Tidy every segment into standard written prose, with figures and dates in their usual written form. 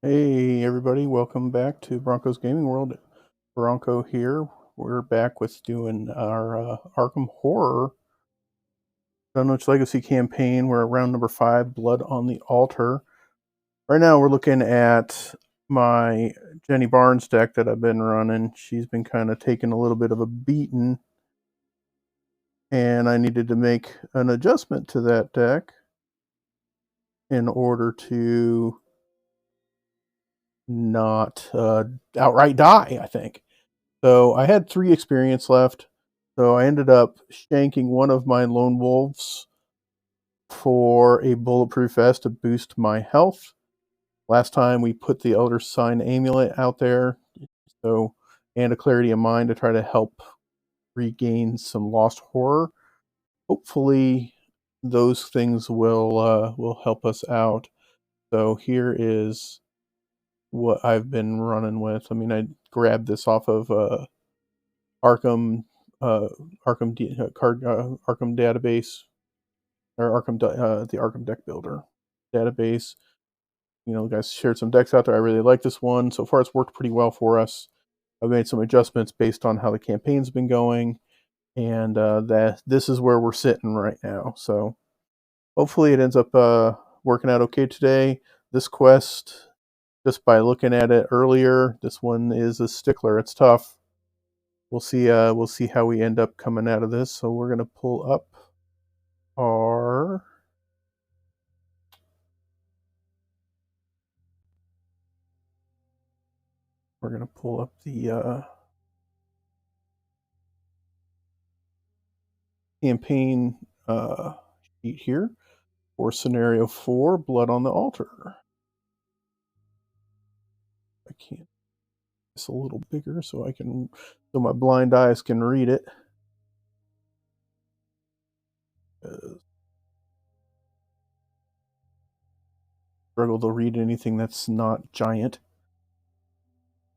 Hey everybody, welcome back to Bronco's Gaming World. Bronco here. We're back with doing our Arkham Horror Dunwich Legacy campaign. We're at round number 5, Blood on the Altar. Right now we're looking at my Jenny Barnes deck that I've been running. She's been kind of taking a little bit of a beating, and I needed to make an adjustment to that deck in order to not outright die, I think. So I had 3 experience left. So I ended up shanking one of my lone wolves for a bulletproof vest to boost my health. Last time we put the Elder Sign amulet out there, and a clarity of mind to try to help regain some lost horror. Hopefully, those things will help us out. So here is what I've been running with. I mean, I grabbed this off of Arkham Arkham Arkham database, or the Arkham deck builder database. You know, the guys shared some decks out there. I really like this one. So far, it's worked pretty well for us. I've made some adjustments based on how the campaign's been going, and this is where we're sitting right now. So hopefully, it ends up working out okay today. This quest, just by looking at it earlier, this one is a stickler. It's tough. We'll see how we end up coming out of this. So we're gonna pull up our the campaign sheet here for scenario 4, Blood on the Altar. I can't. It's a little bigger so my blind eyes can read it. Struggle to read anything that's not giant.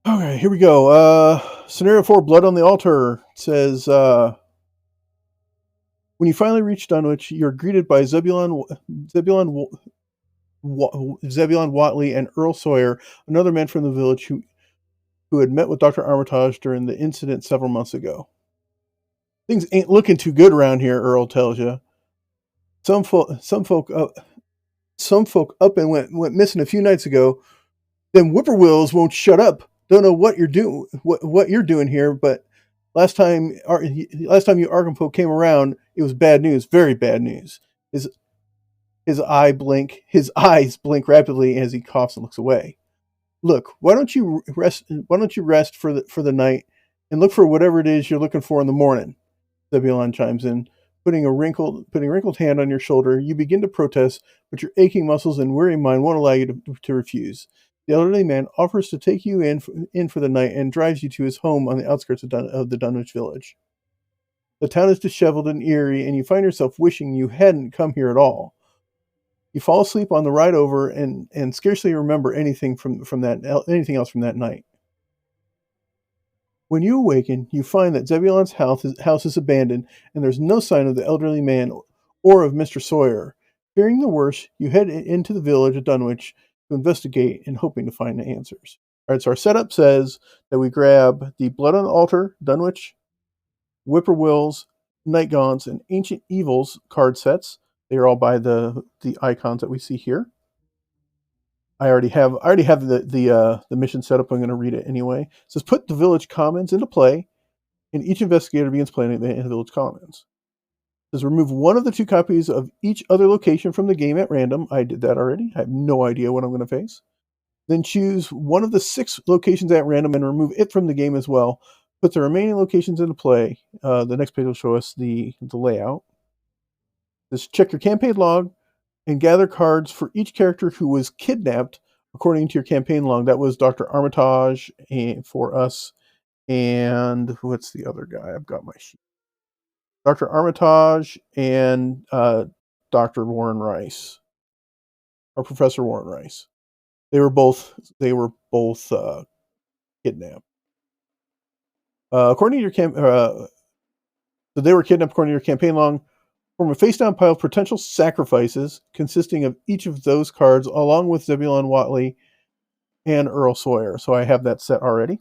Okay, here we go. Scenario 4, Blood on the Altar. It says, when you finally reach Dunwich, you're greeted by Zebulon Whatley and Earl Sawyer, another man from the village who had met with Dr. Armitage during the incident several months ago. Things ain't looking too good around here, Earl tells you. Some folk up and went missing a few nights ago. Them whippoorwills won't shut up. Don't know what you're doing here, but last time you Arkham folk came around, it was bad news, very bad news. His eyes blink rapidly as he coughs and looks away. Look, why don't you rest for the night and look for whatever it is you're looking for in the morning? Zebulon chimes in, putting a wrinkled hand on your shoulder. You begin to protest, but your aching muscles and weary mind won't allow you to refuse. The elderly man offers to take you in for the night and drives you to his home on the outskirts of the Dunwich village. The town is disheveled and eerie, and you find yourself wishing you hadn't come here at all. You fall asleep on the ride over and scarcely remember anything else from that night. When you awaken, you find that Zebulon's house is abandoned, and there's no sign of the elderly man or of Mr. Sawyer. Fearing the worst, you head into the village of Dunwich to investigate and hoping to find the answers. All right, so our setup says that we grab the Blood on the Altar, Dunwich, Whippoorwills, Night Gaunts, and Ancient Evils card sets. They are all by the icons that we see here. I already have the mission set up. I'm going to read it anyway. It says, put the village commons into play, and each investigator begins playing the village commons. It says, remove one of the 2 copies of each other location from the game at random. I did that already. I have no idea what I'm going to face. Then choose one of the 6 locations at random and remove it from the game as well. Put the remaining locations into play. The next page will show us the layout. Just check your campaign log and gather cards for each character who was kidnapped according to your campaign log. That was Dr. Armitage for us. And what's the other guy? I've got my sheet. Dr. Armitage and Dr. Warren Rice, or Professor Warren Rice. They were both kidnapped. According to your so they were kidnapped according to your campaign log. Form a face-down pile of potential sacrifices consisting of each of those cards, along with Zebulon Whatley and Earl Sawyer. So I have that set already.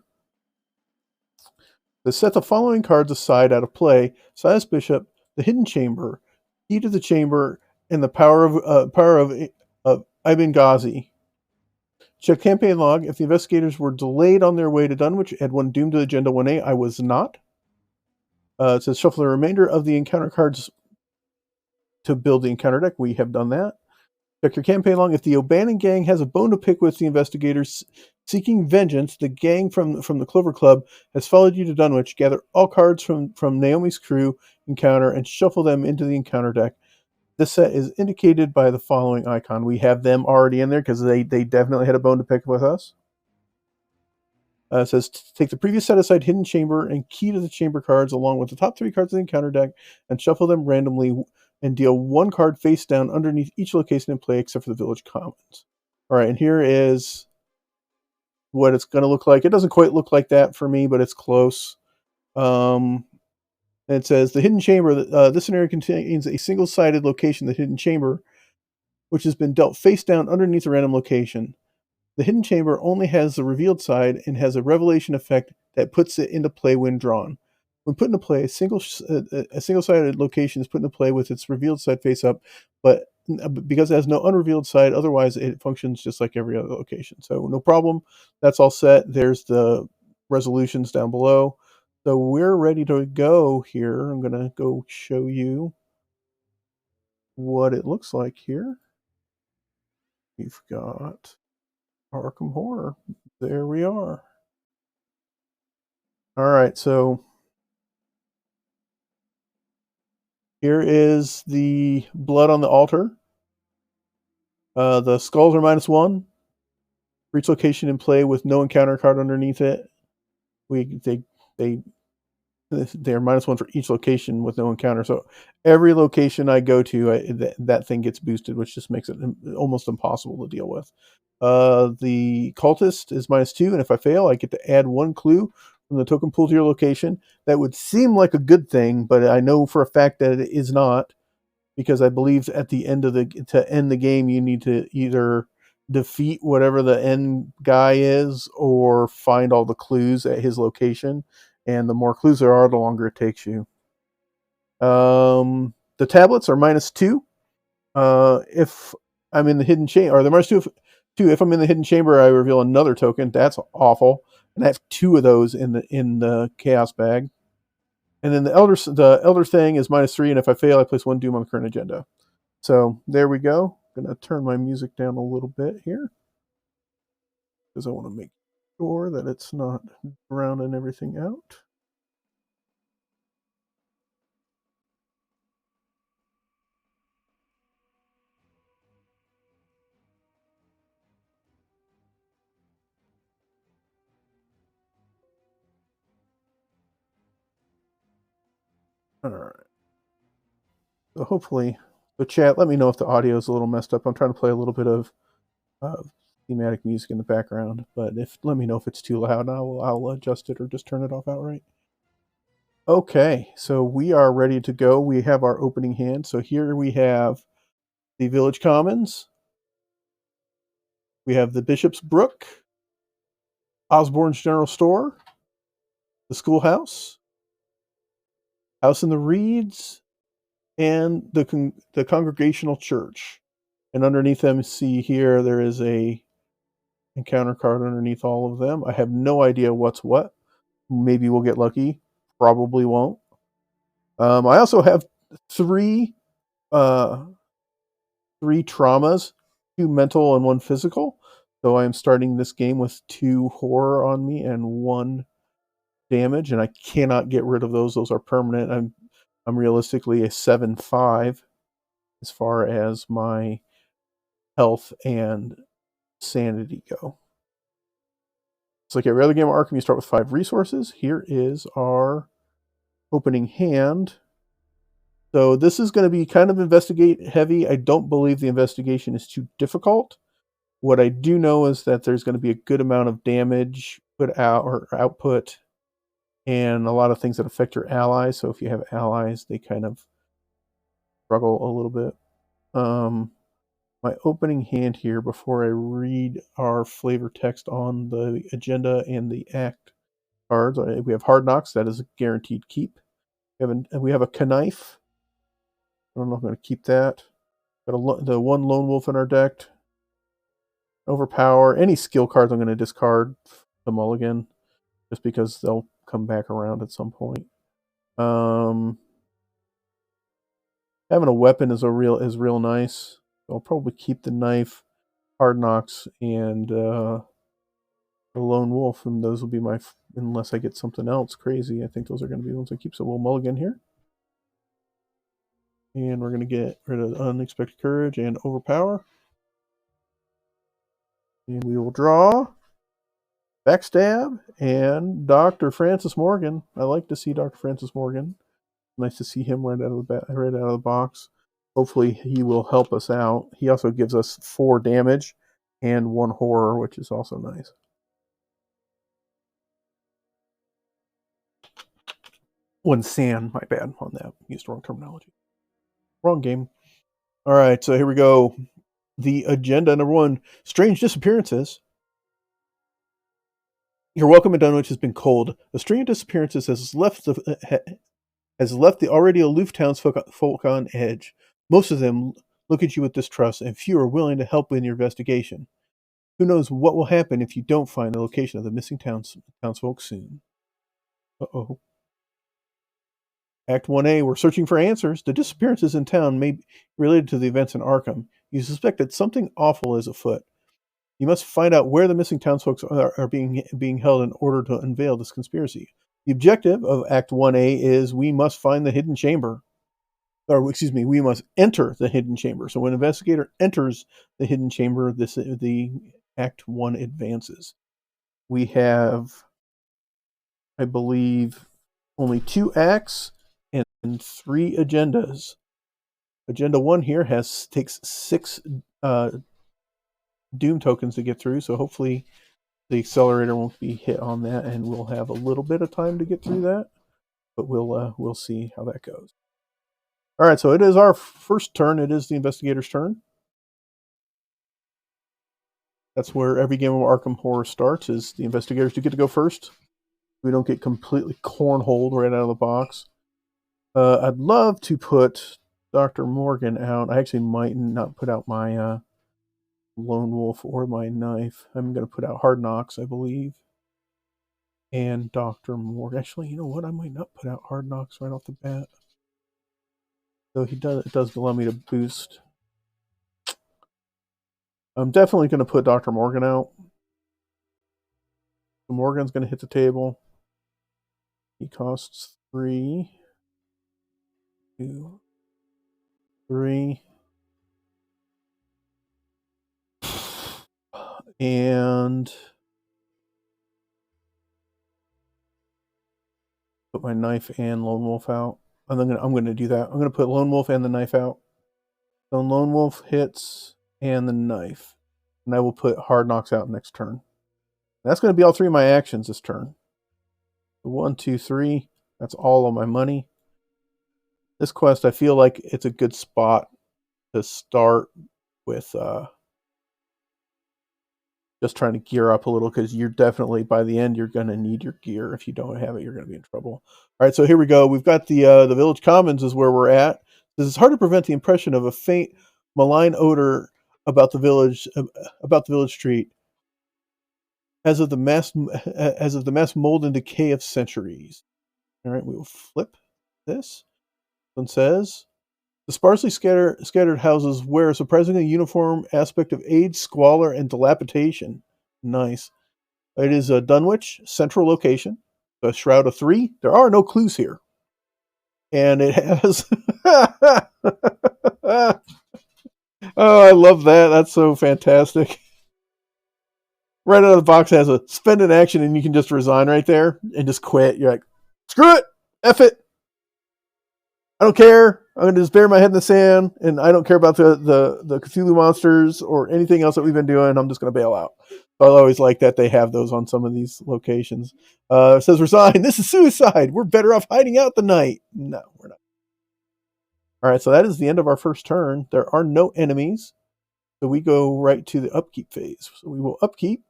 To set the following cards aside out of play: Silas Bishop, the Hidden Chamber, Key to the Chamber, and the Power of Ibn Ghazi. Check campaign log. If the investigators were delayed on their way to Dunwich, add one Doom to the agenda 1A. I was not. It says shuffle the remainder of the encounter cards to build the encounter deck. We have done that. Check your campaign log. If the O'Bannon gang has a bone to pick with the investigators seeking vengeance, the gang from the Clover Club has followed you to Dunwich. Gather all cards from Naomi's crew encounter and shuffle them into the encounter deck. This set is indicated by the following icon. We have them already in there because they definitely had a bone to pick with us. It says take the previous set aside Hidden Chamber and Key to the Chamber cards along with the top 3 cards of the encounter deck and shuffle them randomly and deal 1 card face down underneath each location in play except for the Village Commons. All right, and here is what it's going to look like. It doesn't quite look like that for me, but it's close. And it says the Hidden Chamber. This scenario contains a single-sided location, the Hidden Chamber, which has been dealt face down underneath a random location. The Hidden Chamber only has the revealed side and has a revelation effect that puts it into play when drawn. When put into play, a single-sided location is put into play with its revealed side face up, but because it has no unrevealed side, otherwise it functions just like every other location. So no problem. That's all set. There's the resolutions down below. So we're ready to go here. I'm going to go show you what it looks like here. We've got Arkham Horror. There we are. All right, so here is the blood on the altar. The skulls are -1 for each location in play with no encounter card underneath it. They're -1 for each location with no encounter. So every location I go to, that thing gets boosted, which just makes it almost impossible to deal with. The cultist is -2, and if I fail, I get to add 1 clue from the token pool to your location. That would seem like a good thing, but I know for a fact that it is not, because I believe at the end of to end the game, you need to either defeat whatever the end guy is or find all the clues at his location. And the more clues there are, the longer it takes you. The tablets are -2. If I'm in the hidden chamber, or the -2 if I'm in the hidden chamber, I reveal another token. That's awful. And I have 2 of those in the chaos bag. And then the elder thing is -3, and if I fail, I place 1 doom on the current agenda. So there we go. I'm gonna turn my music down a little bit here because I want to make sure that it's not drowning everything out. All right. So hopefully, the chat, let me know if the audio is a little messed up. I'm trying to play a little bit of thematic music in the background, but let me know if it's too loud. I'll adjust it or just turn it off outright. Okay, so we are ready to go. We have our opening hand. So here we have the Village Commons. We have the Bishop's Brook, Osborne's General Store, the Schoolhouse, House in the Reeds, and the Congregational Church. And underneath them, see here, there is a encounter card underneath all of them. I have no idea what's what. Maybe we'll get lucky. Probably won't. I also have 3 traumas, 2 mental and 1 physical. So I am starting this game with 2 horror on me and 1 damage, and I cannot get rid of those. Those are permanent. I'm realistically a 7/5 as far as my health and sanity go. It's like every other game of Arkham, you start with 5 resources. Here is our opening hand. So this is going to be kind of investigate heavy. I don't believe the investigation is too difficult. What I do know is that there's going to be a good amount of damage put out or output, and a lot of things that affect your allies. So if you have allies, they kind of struggle a little bit. my opening hand here before I read our flavor text on the agenda and the act cards. We have Hard Knocks. That is a guaranteed keep. We have a Knife. I don't know if I'm going to keep that. Got the one Lone Wolf in our deck. Overpower. Any skill cards I'm going to discard the mulligan, just because they'll come back around at some point. Having a weapon is real nice. I'll probably keep the Knife, Hard Knocks, and the Lone Wolf, and those will be unless I get something else crazy. I think those are going to be the ones I keep. So we'll mulligan here. And we're going to get rid of Unexpected Courage and Overpower. And we will draw Backstab and Dr. Francis Morgan. I like to see Dr. Francis Morgan. Nice to see him right out of the box. Hopefully he will help us out. He also gives us 4 damage and 1 horror, which is also nice. One sand, my bad on that. Used the wrong terminology. Wrong game. All right, so here we go. The agenda, number 1, strange disappearances. Your welcome at Dunwich has been cold. A string of disappearances has left the already aloof townsfolk on edge. Most of them look at you with distrust, and few are willing to help in your investigation. Who knows what will happen if you don't find the location of the missing townsfolk soon. Uh-oh. Act 1A, we're searching for answers. The disappearances in town may be related to the events in Arkham. You suspect that something awful is afoot. You must find out where the missing townsfolk are being held in order to unveil this conspiracy. The objective of Act 1A is we must find the hidden chamber. Or, excuse me, we must enter the hidden chamber. So when an investigator enters the hidden chamber, the Act 1 advances. We have, I believe, only 2 acts and 3 agendas. Agenda 1 here takes 6 Doom tokens to get through, so hopefully the accelerator won't be hit on that, and we'll have a little bit of time to get through that. But we'll see how that goes. All right, so it is our first turn. It is the investigator's turn. That's where every game of Arkham Horror starts, is the investigators do get to go first. We don't get completely cornholed right out of the box. I'd love to put Dr. Morgan out. I actually might not put out my Lone Wolf or my Knife. I'm going to put out Hard Knocks, I believe. And Dr. Morgan. Actually, you know what? I might not put out Hard Knocks right off the bat. Though it does allow me to boost. I'm definitely going to put Dr. Morgan out. So Morgan's going to hit the table. He costs 3, 2, 3. And put my Knife and Lone Wolf out. I'm going to do that. I'm going to put Lone Wolf and the Knife out. So Lone Wolf hits and the Knife. And I will put Hard Knocks out next turn. That's going to be all 3 of my actions this turn. 1, 2, 3. That's all of my money. This quest, I feel like it's a good spot to start with just trying to gear up a little, because you're definitely, by the end, you're going to need your gear. If you don't have it, you're going to be in trouble. All right, so here we go. We've got the Village Commons is where we're at. This is hard to prevent the impression of a faint, malign odor about the village street, as of the mass mold and decay of centuries. All right, we will flip this. One says, the sparsely scattered houses wear a surprisingly uniform aspect of age, squalor, and dilapidation. Nice. It is a Dunwich central location. A shroud of 3. There are no clues here. And it has... Oh, I love that. That's so fantastic. Right out of the box, it has a spend an action, and you can just resign right there and just quit. You're like, screw it! F it! I don't care. I'm going to just bury my head in the sand, and I don't care about the Cthulhu monsters or anything else that we've been doing. I'm just going to bail out. So I always like that they have those on some of these locations. It says, resign. This is suicide. We're better off hiding out the night. No, we're not. All right, so that is the end of our first turn. There are no enemies. So we go right to the upkeep phase. So we will upkeep.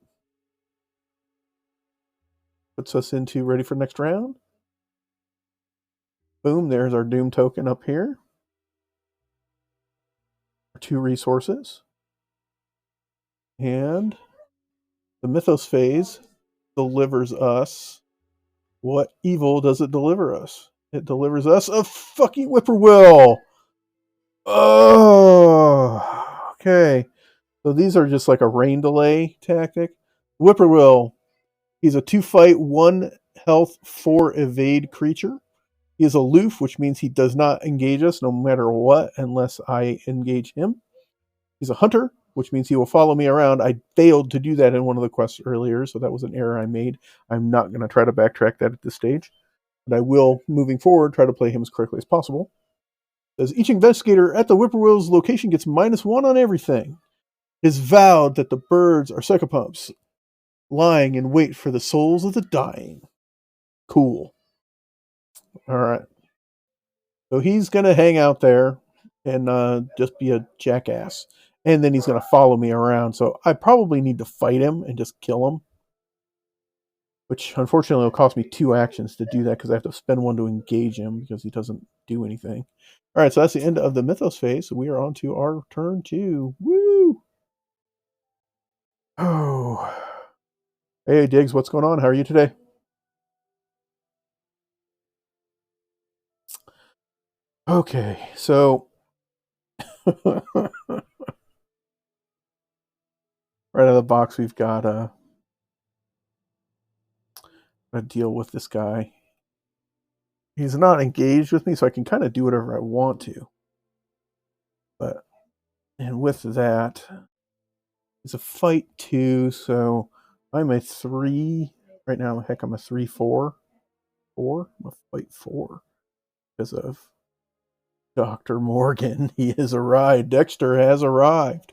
Puts us into ready for next round. Boom, there's our Doom token up here. 2 resources. And the Mythos phase delivers us. What evil does it deliver us? It delivers us a fucking Whippoorwill. Oh, okay. So these are just like a rain delay tactic. Whippoorwill. He's a 2-fight, 1 health, 4 evade creature. He is aloof, which means he does not engage us no matter what unless I engage him. He's a hunter, which means he will follow me around. I failed to do that in one of the quests earlier, so that was an error I made. I'm not going to try to backtrack that at this stage, but I will, moving forward, try to play him as correctly as possible. As each investigator at the Whippoorwill's location gets -1 on everything. It is vowed that the birds are psychopomps, lying in wait for the souls of the dying. Cool. All right. So he's going to hang out there and just be a jackass. And then he's going to follow me around. So I probably need to fight him and just kill him. Which unfortunately will cost me 2 actions to do that because I have to spend 1 to engage him because he doesn't do anything. All right, so that's the end of the Mythos phase. So we are on to our turn 2. Woo! Oh. Hey, Diggs, what's going on? How are you today? Okay, so right out of the box, we've got a deal with this guy. He's not engaged with me, so I can kind of do whatever I want to. But, and with that, it's a fight 2, so I'm a 3. Right now, heck, I'm a 3-4. 4? I'm a fight 4 because of Dr. Morgan. He has arrived. Dexter has arrived.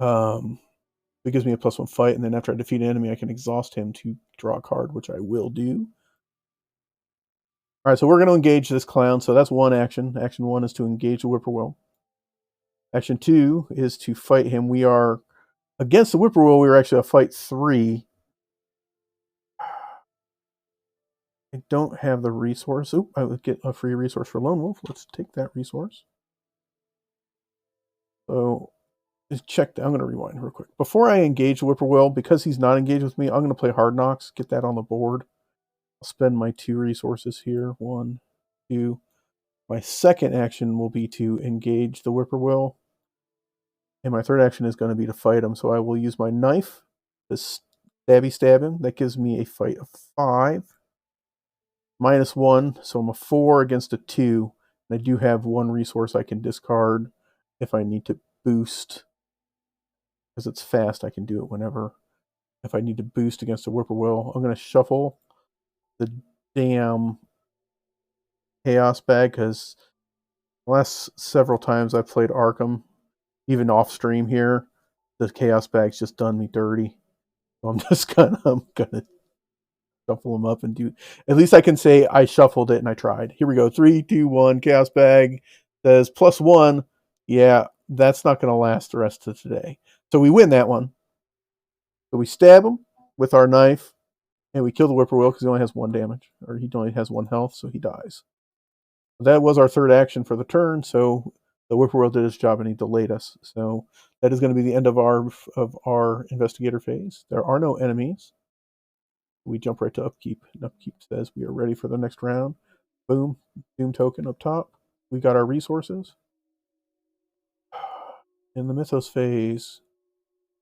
It gives me a +1 fight, and then after I defeat an enemy, I can exhaust him to draw a card, which I will do. All right, so we're going to engage this clown. So that's 1 action. Action 1 is to engage the Whippoorwill. Action 2 is to fight him. We are against the Whippoorwill. We are actually a fight 3. I don't have the resource. Oop, I would get a free resource for Lone Wolf. Let's take that resource. So just check. I'm going to rewind real quick. Before I engage the Whippoorwill, because he's not engaged with me, I'm going to play Hard Knocks, get that on the board. I'll spend my 2 resources here. 1, 2. My second action will be to engage the Whippoorwill. And my third action is going to be to fight him. So I will use my knife to stab him. That gives me a fight of 5. -1. So I'm a 4 against a 2. And I do have 1 resource I can discard if I need to boost. Because it's fast, I can do it whenever. If I need to boost against a Whippoorwill, I'm going to shuffle the damn Chaos bag because the last several times I've played Arkham, even off stream here, the Chaos bag's just done me dirty. So I'm gonna shuffle them up and do. At least I can say I shuffled it and I tried. Here we go. 3, 2, 1. Chaos bag says +1. Yeah, that's not gonna last the rest of today. So we win that one. So we stab him with our knife, and we kill the Whippoorwill because he only has 1 damage, or he only has 1 health, so he dies. That was our third action for the turn, so the Whippoorwill did its job and he delayed us. So that is going to be the end of our investigator phase. There are no enemies. We jump right to upkeep. And upkeep says we are ready for the next round. Boom, Doom token up top. We got our resources. In the Mythos phase,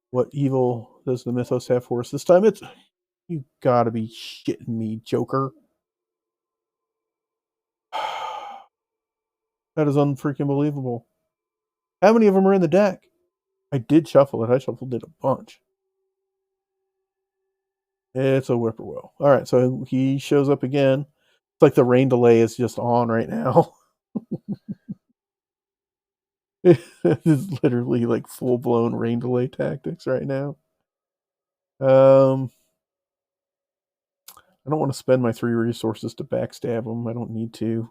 what evil does the Mythos have for us this time? It's you gotta be shitting me, Joker. That is unfreaking believable. How many of them are in the deck? I did shuffle it. I shuffled it a bunch. It's a Whippoorwill. All right, so he shows up again. It's like the rain delay is just on right now. It's literally like full-blown rain delay tactics right now. I don't want to spend my 3 resources to backstab him. I don't need to.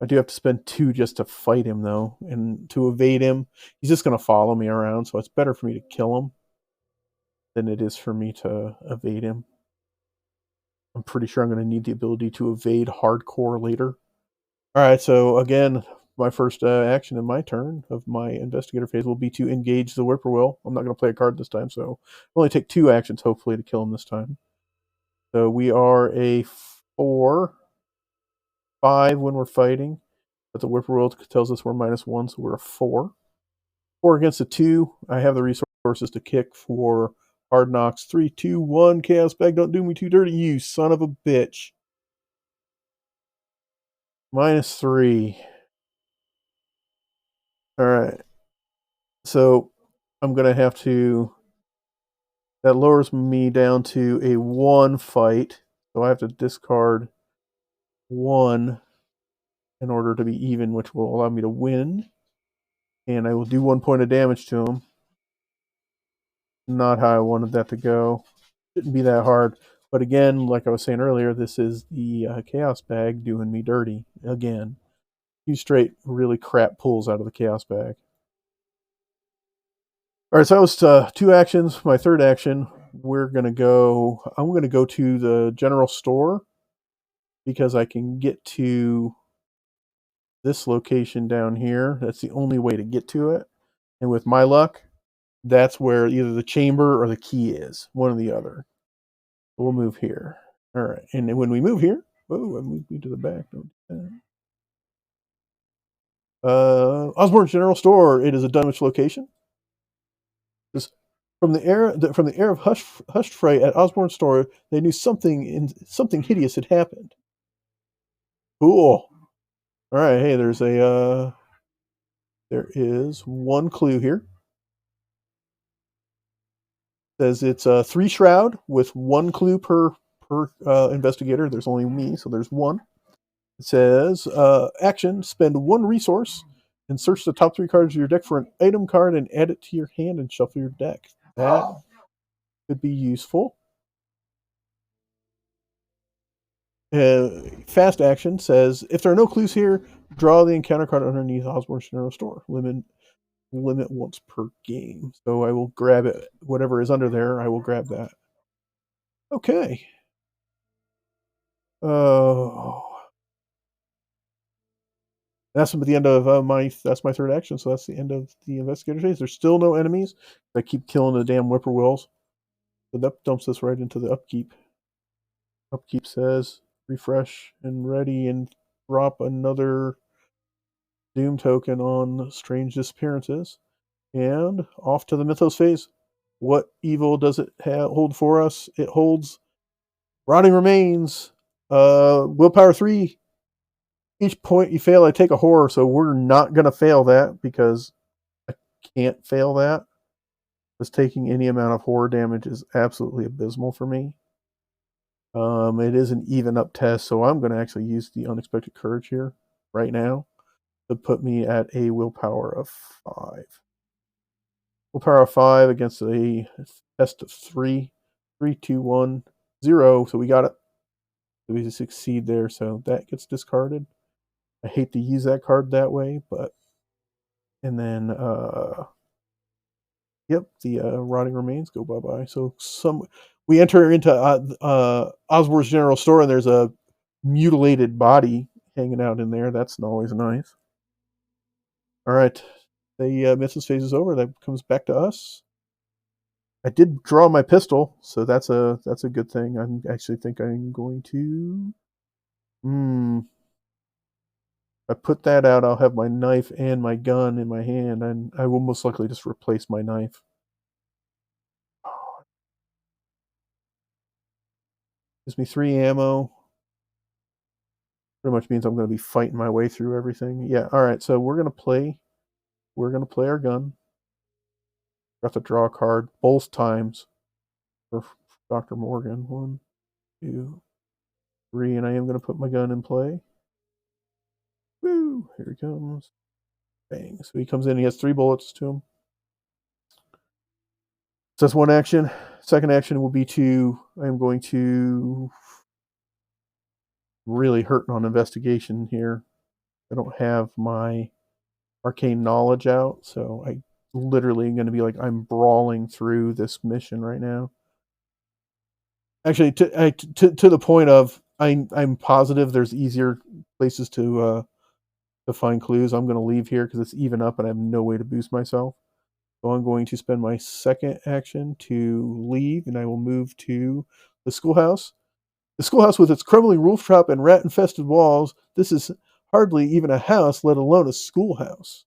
I do have to spend 2 just to fight him, though, and to evade him. He's just going to follow me around, so it's better for me to kill him than it is for me to evade him. I'm pretty sure I'm going to need the ability to evade hardcore later. All right, so again, my first action in my turn of my investigator phase will be to engage the whippoorwill. I'm not going to play a card this time, so I'll only take 2 actions, hopefully, to kill him this time. So we are a 4, 5 when we're fighting, but the whippoorwill tells us we're -1, so we're a 4. 4 against a 2. I have the resources to kick for hard knocks. 3, 2, 1. Chaos bag, don't do me too dirty, you son of a bitch. -3. All right. So I'm going to have to. That lowers me down to a 1 fight. So I have to discard 1 in order to be even, which will allow me to win. And I will do 1 point of damage to him. Not how I wanted that to go. Shouldn't be that hard. But again, like I was saying earlier, this is the Chaos Bag doing me dirty again. 2 straight really crap pulls out of the Chaos Bag. All right, so that was 2 actions. My third action, I'm going to go to the general store because I can get to this location down here. That's the only way to get to it. And with my luck, that's where either the chamber or the key is, one or the other. We'll move here. All right, and when we move here, oh, I moved me to the back. Don't do that. Osborne's General Store. It is a Dunwich location. This, from the air of hushed fright at Osborne's store, they knew something hideous had happened. Cool. All right, hey, there is 1 clue here. It says it's a 3 shroud with 1 clue per investigator. There's only me, so there's 1. It says action: spend 1 resource and search the top 3 cards of your deck for an item card and add it to your hand and shuffle your deck. That could be useful. Fast action says if there are no clues here, draw the encounter card underneath Osborne's General Store. Limit once per game. So I will grab it. Whatever is under there, I will grab that. Okay. Oh. That's the end of that's my third action, so that's the end of the investigator phase. There's still no enemies. I keep killing the damn whippoorwills. So that dumps us right into the upkeep. Upkeep says refresh and ready and drop another doom token on strange disappearances. And off to the mythos phase. What evil does it hold for us? It holds rotting remains. Willpower 3. Each point you fail, I take a horror. So we're not going to fail that because I can't fail that. Because taking any amount of horror damage is absolutely abysmal for me. It is an even up test, so I'm going to actually use the unexpected courage here right now to put me at a willpower of 5. Willpower of 5 against a test of 3. 3, 2, 1, 0. So we got it. So we succeed there, so that gets discarded. I hate to use that card that way, but and then yep, the rotting remains go bye-bye. So we enter into Osborne's General Store, and there's a mutilated body hanging out in there. That's always nice. All right, the mythos phase is over. That comes back to us. I did draw my pistol, so that's a good thing. I actually think I'm going to. I put that out, I'll have my knife and my gun in my hand, and I will most likely just replace my knife. Gives me 3 ammo. Pretty much means I'm going to be fighting my way through everything. Yeah, all right, so we're going to play our gun. Got to draw a card both times for Dr. Morgan. 1, 2, 3, and I am going to put my gun in play. Woo! Here he comes. Bang. So he comes in, he has 3 bullets to him. So that's 1 action. Second action will be I am going to really hurt on investigation here. I don't have my arcane knowledge out, so I literally going to be like I'm brawling through this mission right now. Actually, to the point of I'm positive there's easier places to find clues. I'm going to leave here because it's even up and I have no way to boost myself. So I'm going to spend my second action to leave, and I will move to the schoolhouse. The schoolhouse with its crumbling rooftop and rat-infested walls. This is hardly even a house, let alone a schoolhouse.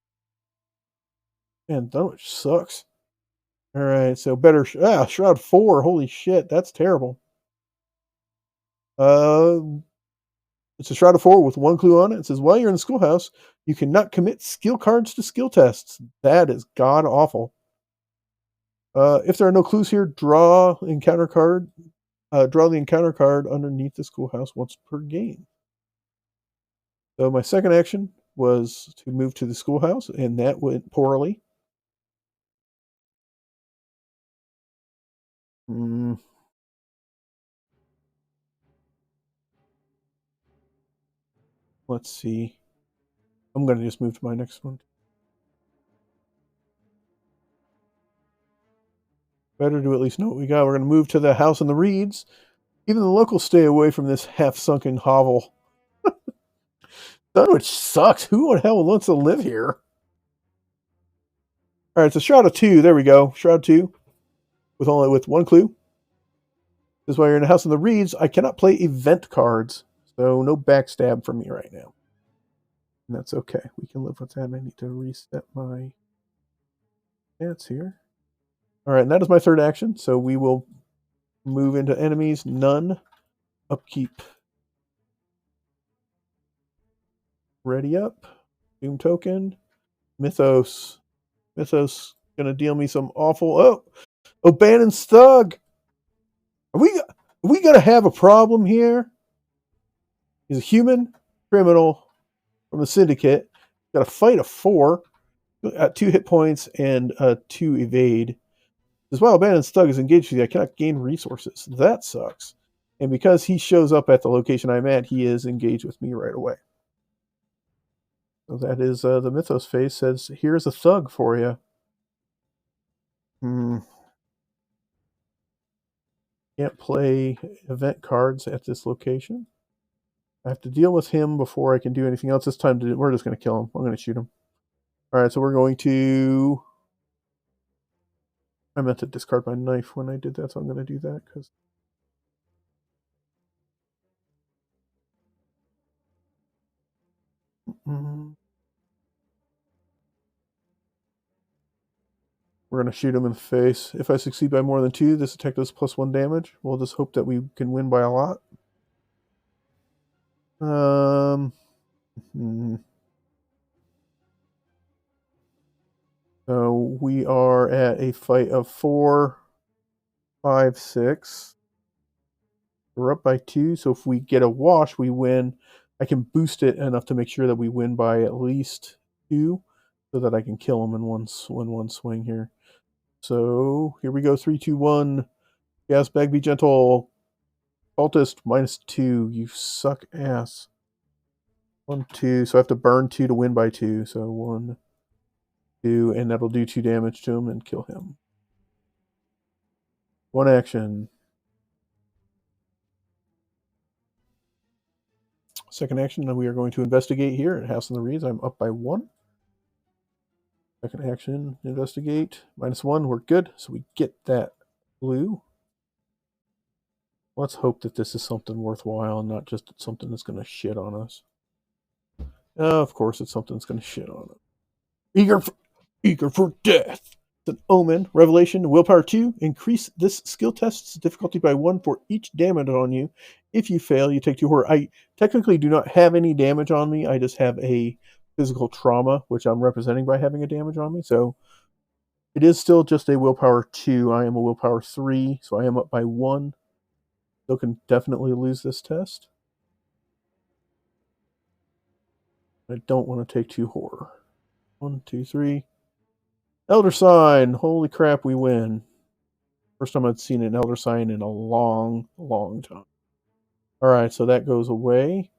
Man, Dunwich sucks. All right, so better. Shroud 4. Holy shit, that's terrible. Uh, it's a Shroud of 4 with one clue on it. It says, while you're in the schoolhouse, you cannot commit skill cards to skill tests. That is god awful. If there are no clues here, draw the encounter card underneath the schoolhouse once per game. So my second action was to move to the schoolhouse, and that went poorly. Let's see. I'm going to just move to my next one. Better to at least know what we got. We're going to move to the house in the reeds. Even the locals stay away from this half-sunken hovel. Dunwich sucks. Who the hell wants to live here? All right, it's a Shroud of 2. There we go. Shroud 2 with one clue. This is why you're in the house in the reeds. I cannot play event cards, so no backstab for me right now. And that's okay. We can live with that. I need to reset my stats here. All right, and that is my third action. So we will move into enemies. None. Upkeep. Ready up. Doom token. Mythos. Mythos gonna deal me some awful. Oh, O'Bannon's thug. Are we gonna have a problem here? He's a human criminal from the syndicate. Got to fight a 4. 2 hit points and 2 evade. As well, O'Bannon's thug is engaged with you. I cannot gain resources. That sucks. And because he shows up at the location I'm at, he is engaged with me right away. So that is the Mythos phase says, here's a thug for you. Can't play event cards at this location. I have to deal with him before I can do anything else. This time, we're just going to kill him. I'm going to shoot him. All right, so we're going to... I meant to discard my knife when I did that, so I'm going to do that because... We're going to shoot him in the face. If I succeed by more than 2, this attack does +1 damage. We'll just hope that we can win by a lot. So we are at a fight of 4, 5, 6. We're up by 2, so if we get a wash, we win. I can boost it enough to make sure that we win by at least 2, so that I can kill him in one swing here. So here we go, 3, 2, 1. Gas bag, be gentle. Cultist, -2. You suck ass. 1, 2. So I have to burn 2 to win by 2. So 1, 2, and that'll do 2 damage to him and kill him. 1 action. Second action, then we are going to investigate here at House in the Reeds. I'm up by 1. Second action, investigate. -1, we're good. So we get that blue. Let's hope that this is something worthwhile and not just something that's going to shit on us. Of course, it's something that's going to shit on us. Eager for death. It's an omen. Revelation. Willpower 2. Increase this skill test's difficulty by 1 for each damage on you. If you fail, you take 2 horror. I technically do not have any damage on me. I just have a physical trauma, which I'm representing by having a damage on me. So it is still just a willpower 2. I am a willpower 3, so I am up by 1. Still can definitely lose this test. I don't want to take 2 horror. 1, 2, 3. Elder Sign. Holy crap, we win. First time I'd seen an Elder Sign in a long, long time. All right, so that goes away.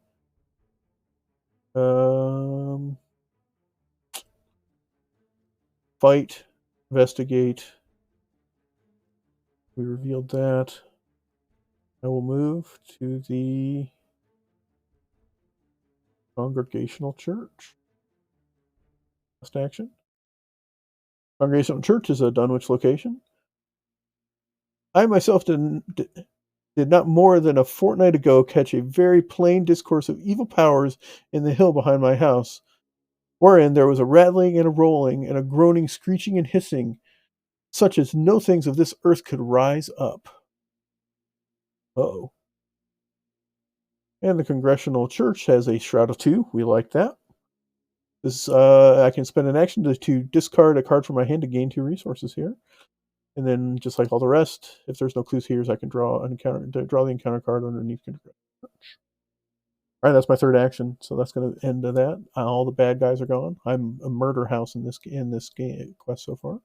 Fight, investigate. We revealed that. I will move to the Congregational Church. Last action. Congregational Church is a Dunwich location. I myself did not more than a fortnight ago catch a very plain discourse of evil powers in the hill behind my house, wherein there was a rattling and a rolling, and a groaning, screeching, and hissing, such as no things of this earth could rise up. Uh-oh. And the Congregational Church has a Shroud of Two. We like that. This I can spend an action to discard a card from my hand to gain 2 resources here. And then, just like all the rest, if there's no clues here, I can draw the encounter card underneath. All right, that's my 3rd action, so that's going to end of that. All the bad guys are gone. I'm a murder house in this game quest so far,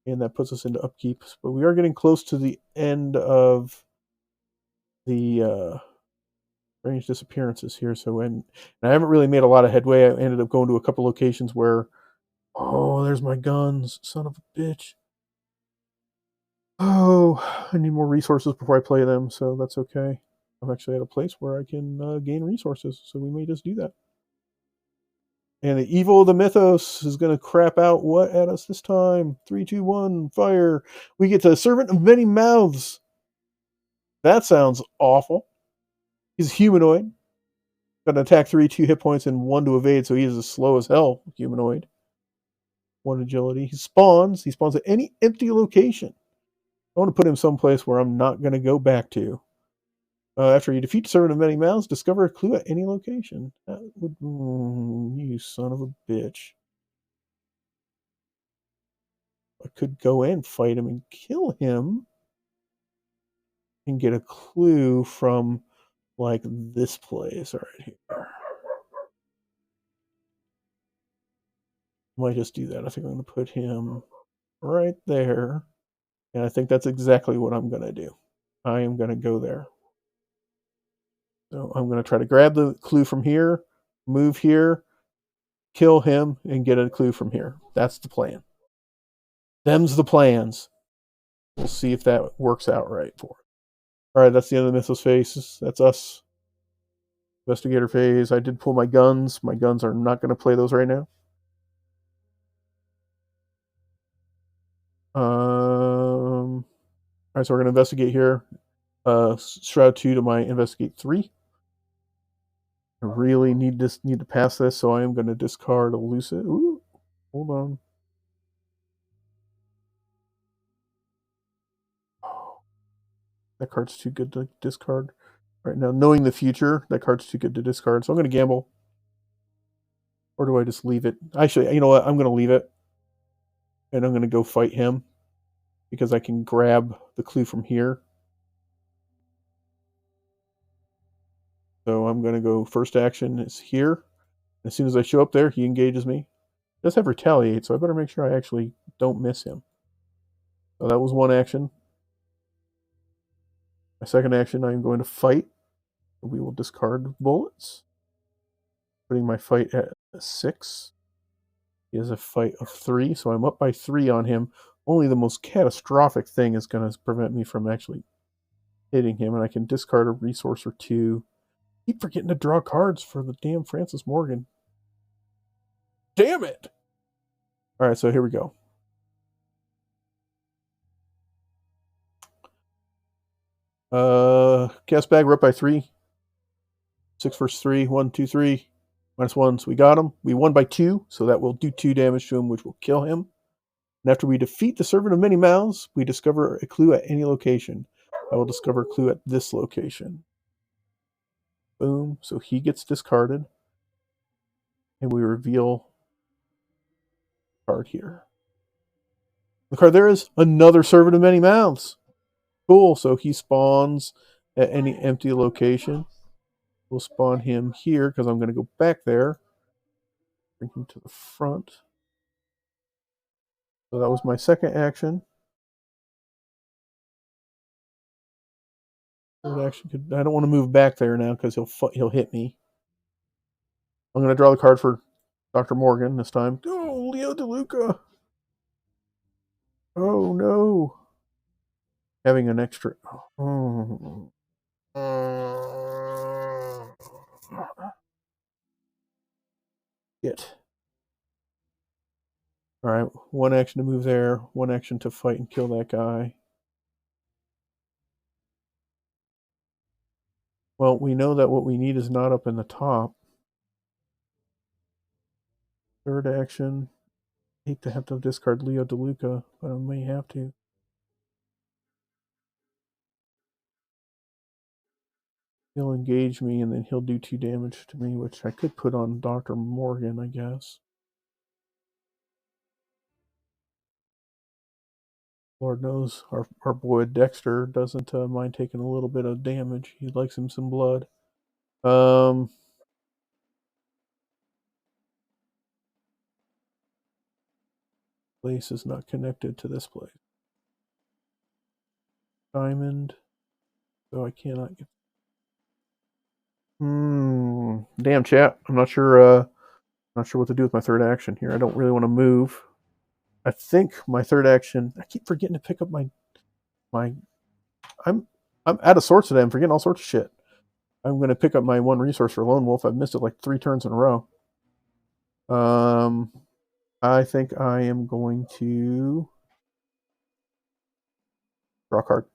and that puts us into upkeep. But we are getting close to the end of the range disappearances here. So, and I haven't really made a lot of headway. I ended up going to a couple locations where, oh, there's my guns, son of a bitch. Oh, I need more resources before I play them, so that's okay. I'm actually at a place where I can gain resources, so we may just do that. And the evil of the mythos is going to crap out what at us this time? 3, 2, 1, fire. We get the servant of many mouths. That sounds awful. He's humanoid. Got an attack 3, 2 hit points, and 1 to evade, so he is as slow as hell, humanoid. 1 agility. He spawns at any empty location. I want to put him someplace where I'm not going to go back to. After you defeat the Servant of Many Mouths, discover a clue at any location. That would... you son of a bitch. I could go and fight him and kill him and get a clue from, like, this place right here. Might just do that. I think I'm going to put him right there. And I think that's exactly what I'm going to do. I am going to go there. So I'm going to try to grab the clue from here, move here, kill him, and get a clue from here. That's the plan. Them's the plans. We'll see if that works out right for it. All right, that's the end of the Mythos phase. That's us. Investigator phase. I did pull my guns. My guns are not going to play those right now. All right, so we're going to investigate here. Shroud 2 to my investigate 3. I really need to pass this, so I am going to discard Elusive. Ooh, hold on. Oh, that card's too good to discard. Right now, knowing the future, that card's too good to discard, so I'm going to gamble. Or do I just leave it? Actually, you know what? I'm going to leave it. And I'm going to go fight him. Because I can grab the clue from here. So I'm going to go first action is here. As soon as I show up there, he engages me. He does have retaliate, so I better make sure I actually don't miss him. So that was 1 action. My 2nd action, I'm going to fight. We will discard bullets. Putting my fight at 6. He has a fight of 3, so I'm up by 3 on him. Only the most catastrophic thing is going to prevent me from actually hitting him, and I can discard a resource or 2. Keep forgetting to draw cards for the damn Francis Morgan. Damn it! All right, so here we go. Cast bag, we're up by 3. 6 versus 3. 1, 2, 3. -1, so we got him. We won by 2, so that will do 2 damage to him, which will kill him. And after we defeat the Servant of Many Mouths, we discover a clue at any location. I will discover a clue at this location. Boom. So he gets discarded. And we reveal a card here. The card there is another Servant of Many Mouths. Cool. So he spawns at any empty location. We'll spawn him here because I'm going to go back there. Bring him to the front. So that was my 2nd action. 3rd action. I don't want to move back there now because he'll hit me. I'm going to draw the card for Dr. Morgan this time. Oh, Leo DeLuca. Oh, no. Having an extra. Oh. It. All right, one action to move there, one action to fight and kill that guy. Well, we know that what we need is not up in the top. Third action. Hate to have to discard Leo DeLuca, but I may have to. He'll engage me, and then he'll do 2 damage to me, which I could put on Dr. Morgan, I guess. Lord knows our boy Dexter doesn't mind taking a little bit of damage. He likes him some blood. Place is not connected to this place. Diamond. So I cannot get. Damn, chat. I'm not sure. Not sure what to do with my third action here. I don't really want to move. I think my third action. I keep forgetting to pick up my. I'm out of sorts today. I'm forgetting all sorts of shit. I'm going to pick up my 1 resource for Lone Wolf. I've missed it like 3 turns in a row. I think I am going to draw a card.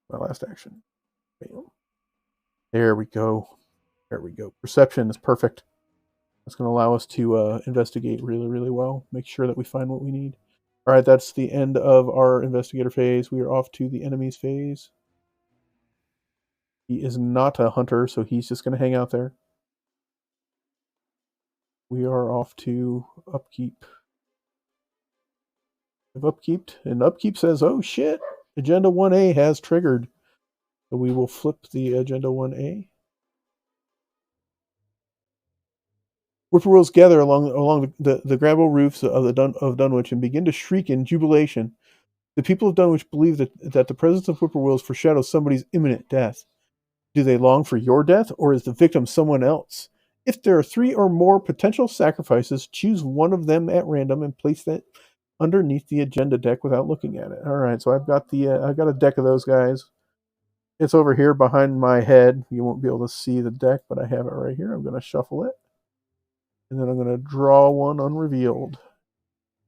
My last action. There we go. There we go. Perception is perfect. That's going to allow us to investigate really, really well. Make sure that we find what we need. All right, that's the end of our investigator phase. We are off to the enemies phase. He is not a hunter, so he's just going to hang out there. We are off to upkeep. I've upkeeped, and upkeep says, oh shit, Agenda 1A has triggered. So we will flip the Agenda 1A. Whippoorwills gather along the gravel roofs of Dunwich and begin to shriek in jubilation. The people of Dunwich believe that the presence of whippoorwills foreshadows somebody's imminent death. Do they long for your death, or is the victim someone else? If there are 3 or more potential sacrifices, choose one of them at random and place that underneath the agenda deck without looking at it. All right, so I've got a deck of those guys. It's over here behind my head. You won't be able to see the deck, but I have it right here. I'm going to shuffle it, and then I'm going to draw one unrevealed.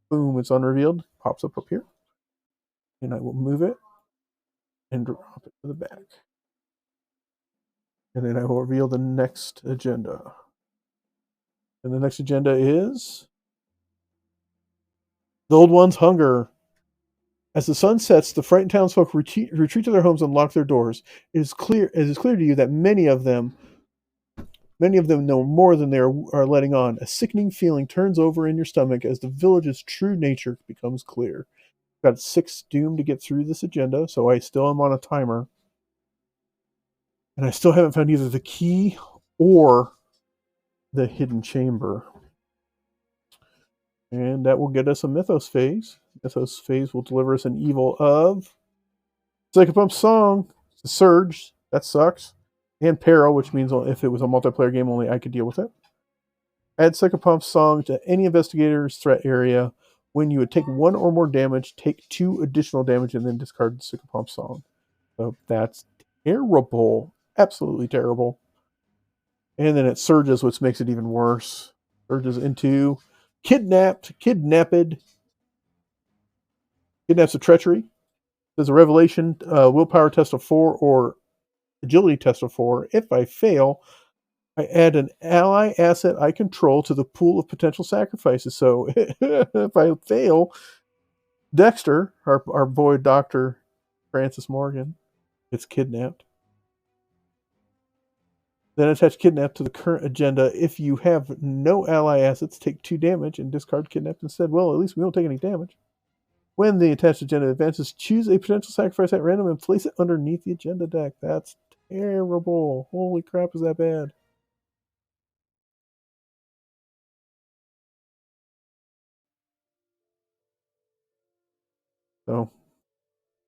Boom, it's unrevealed. Pops up here, and I will move it and drop it to the back. And then I will reveal the next agenda. And the next agenda is the Old One's Hunger. As the sun sets, the frightened townsfolk retreat to their homes and lock their doors. It is clear to you that many of them know more than they are letting on. A sickening feeling turns over in your stomach as the village's true nature becomes clear. I've got 6 doom to get through this agenda, so I still am on a timer. And I still haven't found either the key or the hidden chamber. And that will get us a Mythos phase. Mythos phase will deliver us an evil of Psychopump Song, Surge, that sucks, and Peril, which means if it was a multiplayer game, only I could deal with it. Add Psychopump Song to any investigator's threat area. When you would take 1 or more damage, take 2 additional damage and then discard the Psychopump Song. So that's terrible. Absolutely terrible. And then it surges, which makes it even worse. Surges into Kidnapped. Kidnaps a treachery. There's a revelation, willpower test of 4 or agility test of 4. If I fail, I add an ally asset I control to the pool of potential sacrifices. So if I fail, Dexter, our boy Dr. Francis Morgan, gets kidnapped. Then attach Kidnap to the current agenda. If you have no ally assets, take 2 damage and discard Kidnapped instead. Well, at least we don't take any damage. When the attached agenda advances, choose a potential sacrifice at random and place it underneath the agenda deck. That's terrible. Holy crap, is that bad? So,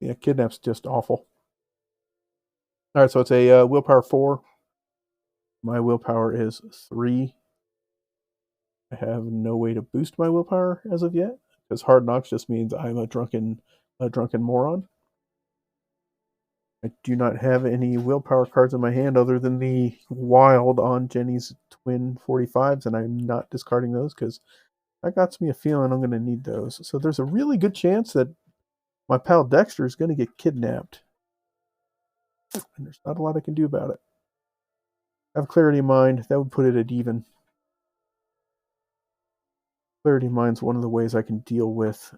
yeah, Kidnap's just awful. All right, so it's a willpower 4. My willpower is 3. I have no way to boost my willpower as of yet, because hard knocks just means I'm a drunken moron. I do not have any willpower cards in my hand other than the wild on Jenny's twin 45s, and I'm not discarding those because that got me a feeling I'm going to need those. So there's a really good chance that my pal Dexter is going to get kidnapped. And there's not a lot I can do about it. I have clarity of mind. That would put it at even. Clarity of mind is one of the ways I can deal with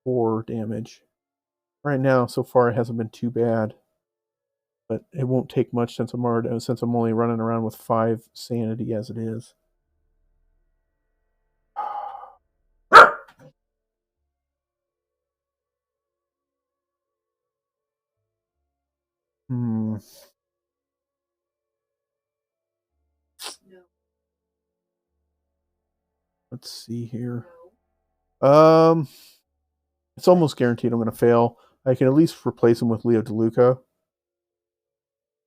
4 damage. Right now, so far, it hasn't been too bad. But it won't take much since I'm only running around with 5 sanity as it is. Let's see here. It's almost guaranteed I'm going to fail. I can at least replace him with Leo DeLuca,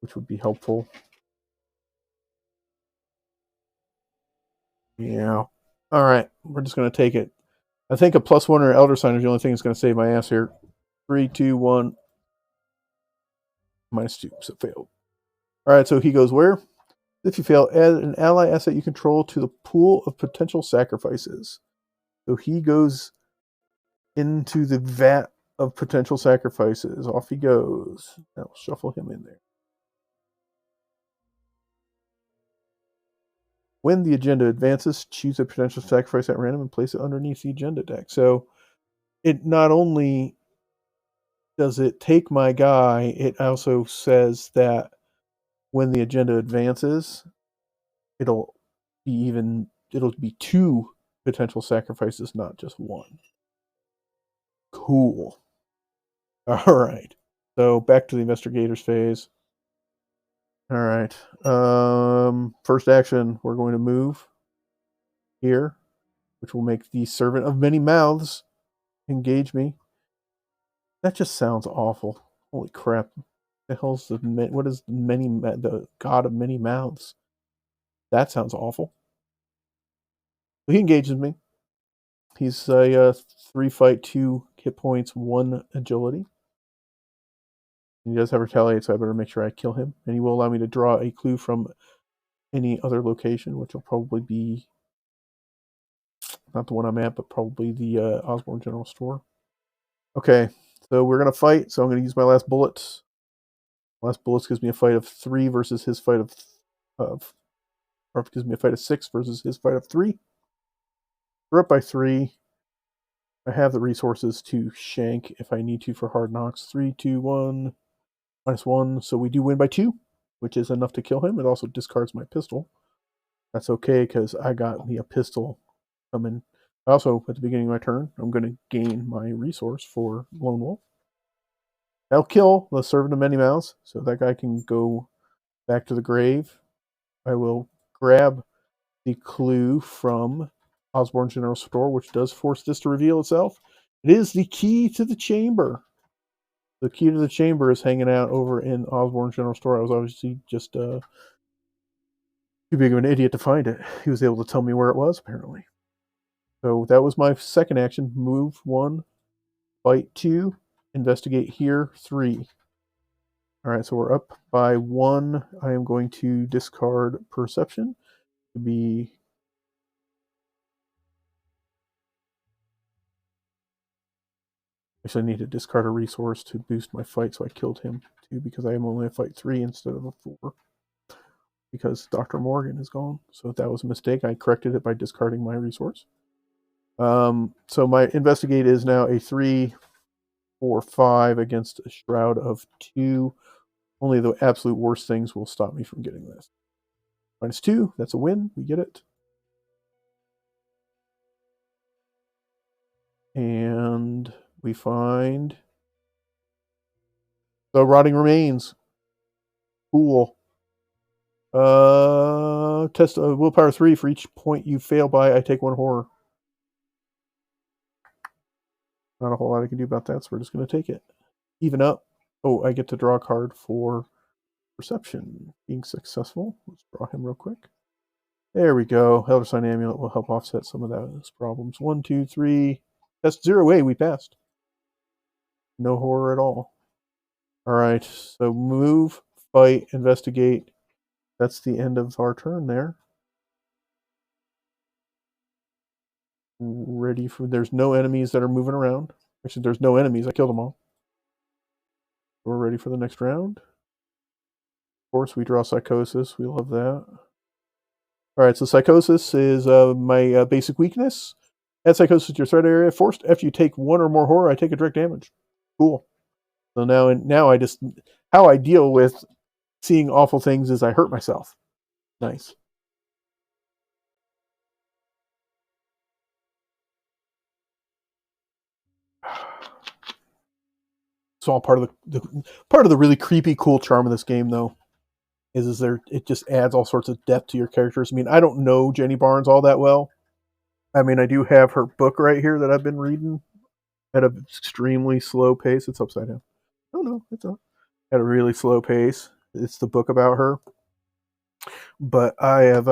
which would be helpful. Yeah. All right. We're just going to take it. I think a +1 or Elder Sign is the only thing that's going to save my ass here. 3, 2, 1. -2. So failed. All right. So he goes where? If you fail, add an ally asset you control to the pool of potential sacrifices. So he goes into the vat of potential sacrifices. Off he goes. Now we'll shuffle him in there. When the agenda advances, choose a potential sacrifice at random and place it underneath the agenda deck. So it not only does it take my guy, it also says that when the agenda advances, it'll be 2 potential sacrifices, not just 1. Cool. All right. So back to the investigators phase. All right. First action, we're going to move here, which will make the servant of many mouths engage me. That just sounds awful. Holy crap! The hell's what is the god of many mouths? That sounds awful. He engages me. He's a 3 fight, 2 hit points, 1 agility. He does have retaliate, so I better make sure I kill him. And he will allow me to draw a clue from any other location, which will probably be not the one I'm at, but probably the Osborne General Store. Okay, so we're gonna fight. So I'm gonna use my last bullets. Last bullets gives me a fight of 3 versus his fight or gives me a fight of 6 versus his fight of 3. We're up by 3. I have the resources to shank if I need to for hard knocks. 3, 2, 1, -1. So we do win by 2, which is enough to kill him. It also discards my pistol. That's okay because I got me a pistol coming. Also, at the beginning of my turn, I'm going to gain my resource for Lone Wolf. That'll kill the servant of many mouths, so that guy can go back to the grave. I will grab the clue from Osborne General Store, which does force this to reveal itself. It is the key to the chamber. The key to the chamber is hanging out over in Osborne General Store. I was obviously just too big of an idiot to find it. He was able to tell me where it was, apparently. So that was my second action. Move 1, fight 2, investigate here 3. All right, so we're up by 1. I am going to discard perception to be. Actually, I need to discard a resource to boost my fight, so I killed him too because I am only a fight 3 instead of a 4. Because Dr. Morgan is gone. So that was a mistake. I corrected it by discarding my resource. So my investigate is now a 3, 4, 5 against a shroud of 2. Only the absolute worst things will stop me from getting this. -2, that's a win. We get it. And we find the rotting remains. Cool. Test willpower 3 for each point you fail by. I take 1 horror. Not a whole lot I can do about that, so we're just going to take it. Even up. Oh, I get to draw a card for Perception being successful. Let's draw him real quick. There we go. Elder Sign Amulet will help offset some of those problems. 1, 2, 3. That's 0A. We passed. No horror at all. All right. So move, fight, investigate. That's the end of our turn there. Ready for. There's no enemies that are moving around. Actually, there's no enemies. I killed them all. We're ready for the next round. Of course, we draw Psychosis. We love that. All right, so Psychosis is my basic weakness. Add Psychosis to your threat area. Forced, after you take one or more horror, I take a direct damage. Cool. So now I just, how I deal with seeing awful things is I hurt myself. Nice. It's all part of the really creepy, cool charm of this game, though. Is there? It just adds all sorts of depth to your characters. I mean, I don't know Jenny Barnes all that well. I mean, I do have her book right here that I've been reading at an extremely slow pace. It's upside down. Oh no, it's up. At a really slow pace. It's the book about her, but I have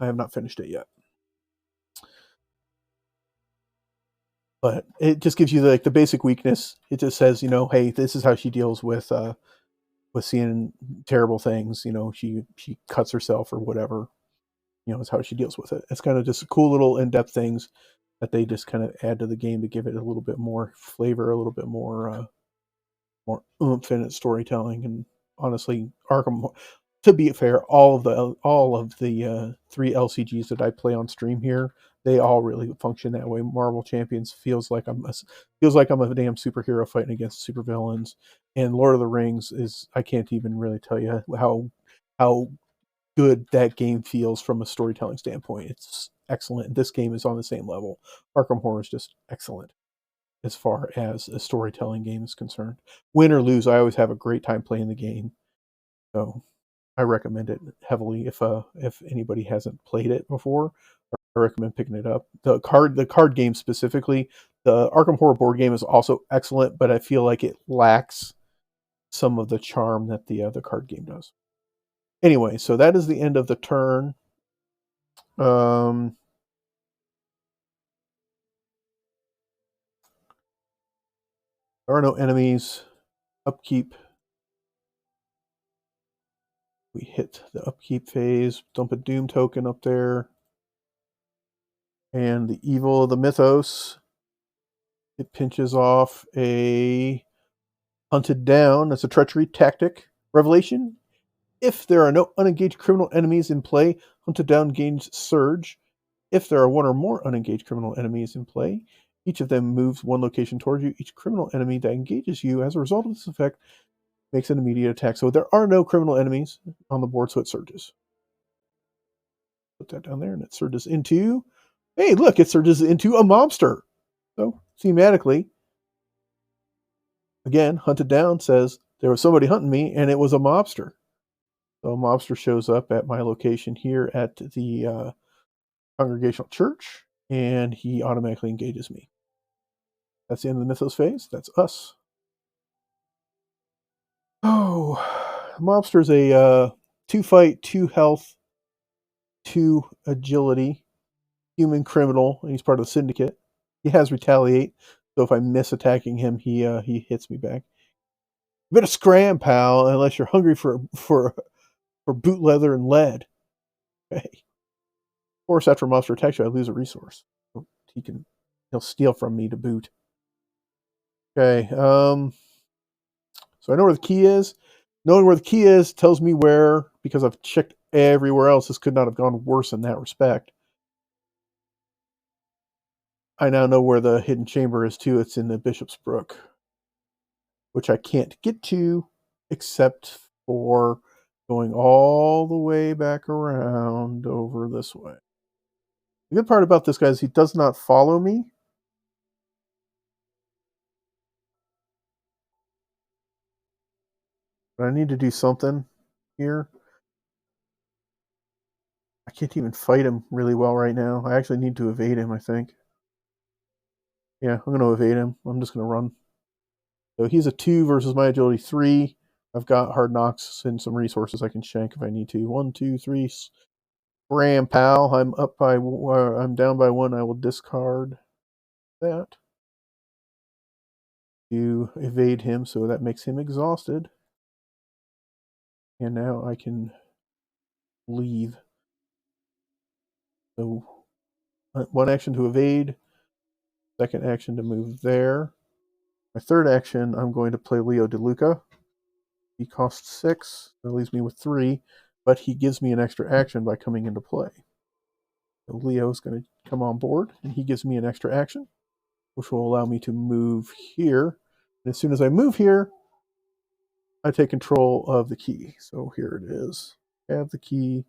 not finished it yet. But it just gives you the basic weakness. It just says, hey, this is how she deals with seeing terrible things. She cuts herself or whatever. Is how she deals with it. It's kind of just cool little in-depth things that they just kind of add to the game to give it a little bit more flavor, a little bit more oomph in its storytelling. And honestly, Arkham, to be fair, all of the 3 LCGs that I play on stream here, they all really function that way. Marvel Champions feels like I'm a damn superhero fighting against supervillains, and Lord of the Rings is, I can't even really tell you how good that game feels from a storytelling standpoint. It's excellent. This game is on the same level. Arkham Horror is just excellent as far as a storytelling game is concerned. Win or lose, I always have a great time playing the game. So I recommend it heavily if anybody hasn't played it before. I recommend picking it up. The card game specifically, the Arkham Horror board game is also excellent, but I feel like it lacks some of the charm that the card game does. Anyway, so that is the end of the turn. There are no enemies. Upkeep. We hit the upkeep phase. Dump a Doom token up there. And the Evil of the Mythos. It pinches off a Hunted Down. That's a treachery tactic. Revelation. If there are no unengaged criminal enemies in play, Hunted Down gains Surge. If there are one or more unengaged criminal enemies in play, each of them moves one location towards you. Each criminal enemy that engages you as a result of this effect makes an immediate attack. So there are no criminal enemies on the board, so it surges. Put that down there, and it surges into... Hey, look, it surges into a mobster. So, thematically, again, Hunted Down says there was somebody hunting me, and it was a mobster. So a mobster shows up at my location here at the Congregational Church, and he automatically engages me. That's the end of the Mythos phase. That's us. Oh, Mobster's a 2 fight, 2 health, 2 agility, human criminal, and he's part of the syndicate. He has retaliate, so if I miss attacking him, he hits me back. You better scram, pal, unless you're hungry for boot leather and lead. Okay. Of course, after a monster attacks you, I lose a resource. He'll steal from me to boot. Okay. So I know where the key is. Knowing where the key is tells me where, because I've checked everywhere else. This could not have gone worse in that respect. I now know where the hidden chamber is too. It's in the Bishop's Brook, which I can't get to except for going all the way back around over this way. The good part about this guy is he does not follow me. But I need to do something here. I can't even fight him really well right now. I actually need to evade him, I think. Yeah, I'm going to evade him. I'm just going to run. So he's a 2 versus my agility 3. I've got hard knocks and some resources I can shank if I need to. 1, 2, 3. Scram, pal. I'm down by 1. I will discard that to evade him, so that makes him exhausted. And now I can leave. So 1 action to evade, 2nd action to move there. My 3rd action, I'm going to play Leo DeLuca. He costs 6. That leaves me with 3, but he gives me an extra action by coming into play. So Leo's going to come on board, and he gives me an extra action, which will allow me to move here. And as soon as I move here, I take control of the key. So here it is. I have the key.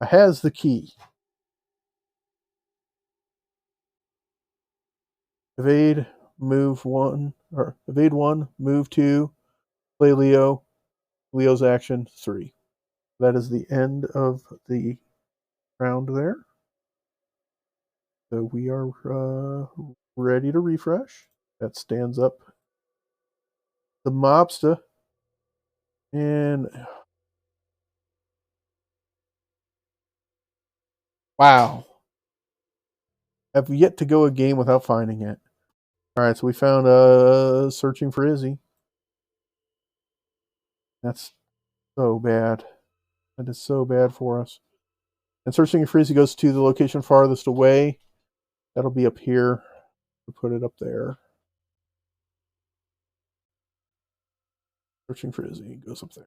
I has the key. Evade, move 1, or evade 1, move 2, play Leo. Leo's action 3. That is the end of the round there. So we are ready to refresh. That stands up the mobster. And wow. Have yet to go a game without finding it. Alright, so we found Searching for Izzy. That's so bad. That is so bad for us. And Searching for Izzy goes to the location farthest away. That'll be up here. We'll put it up there. Searching for Izzy goes up there.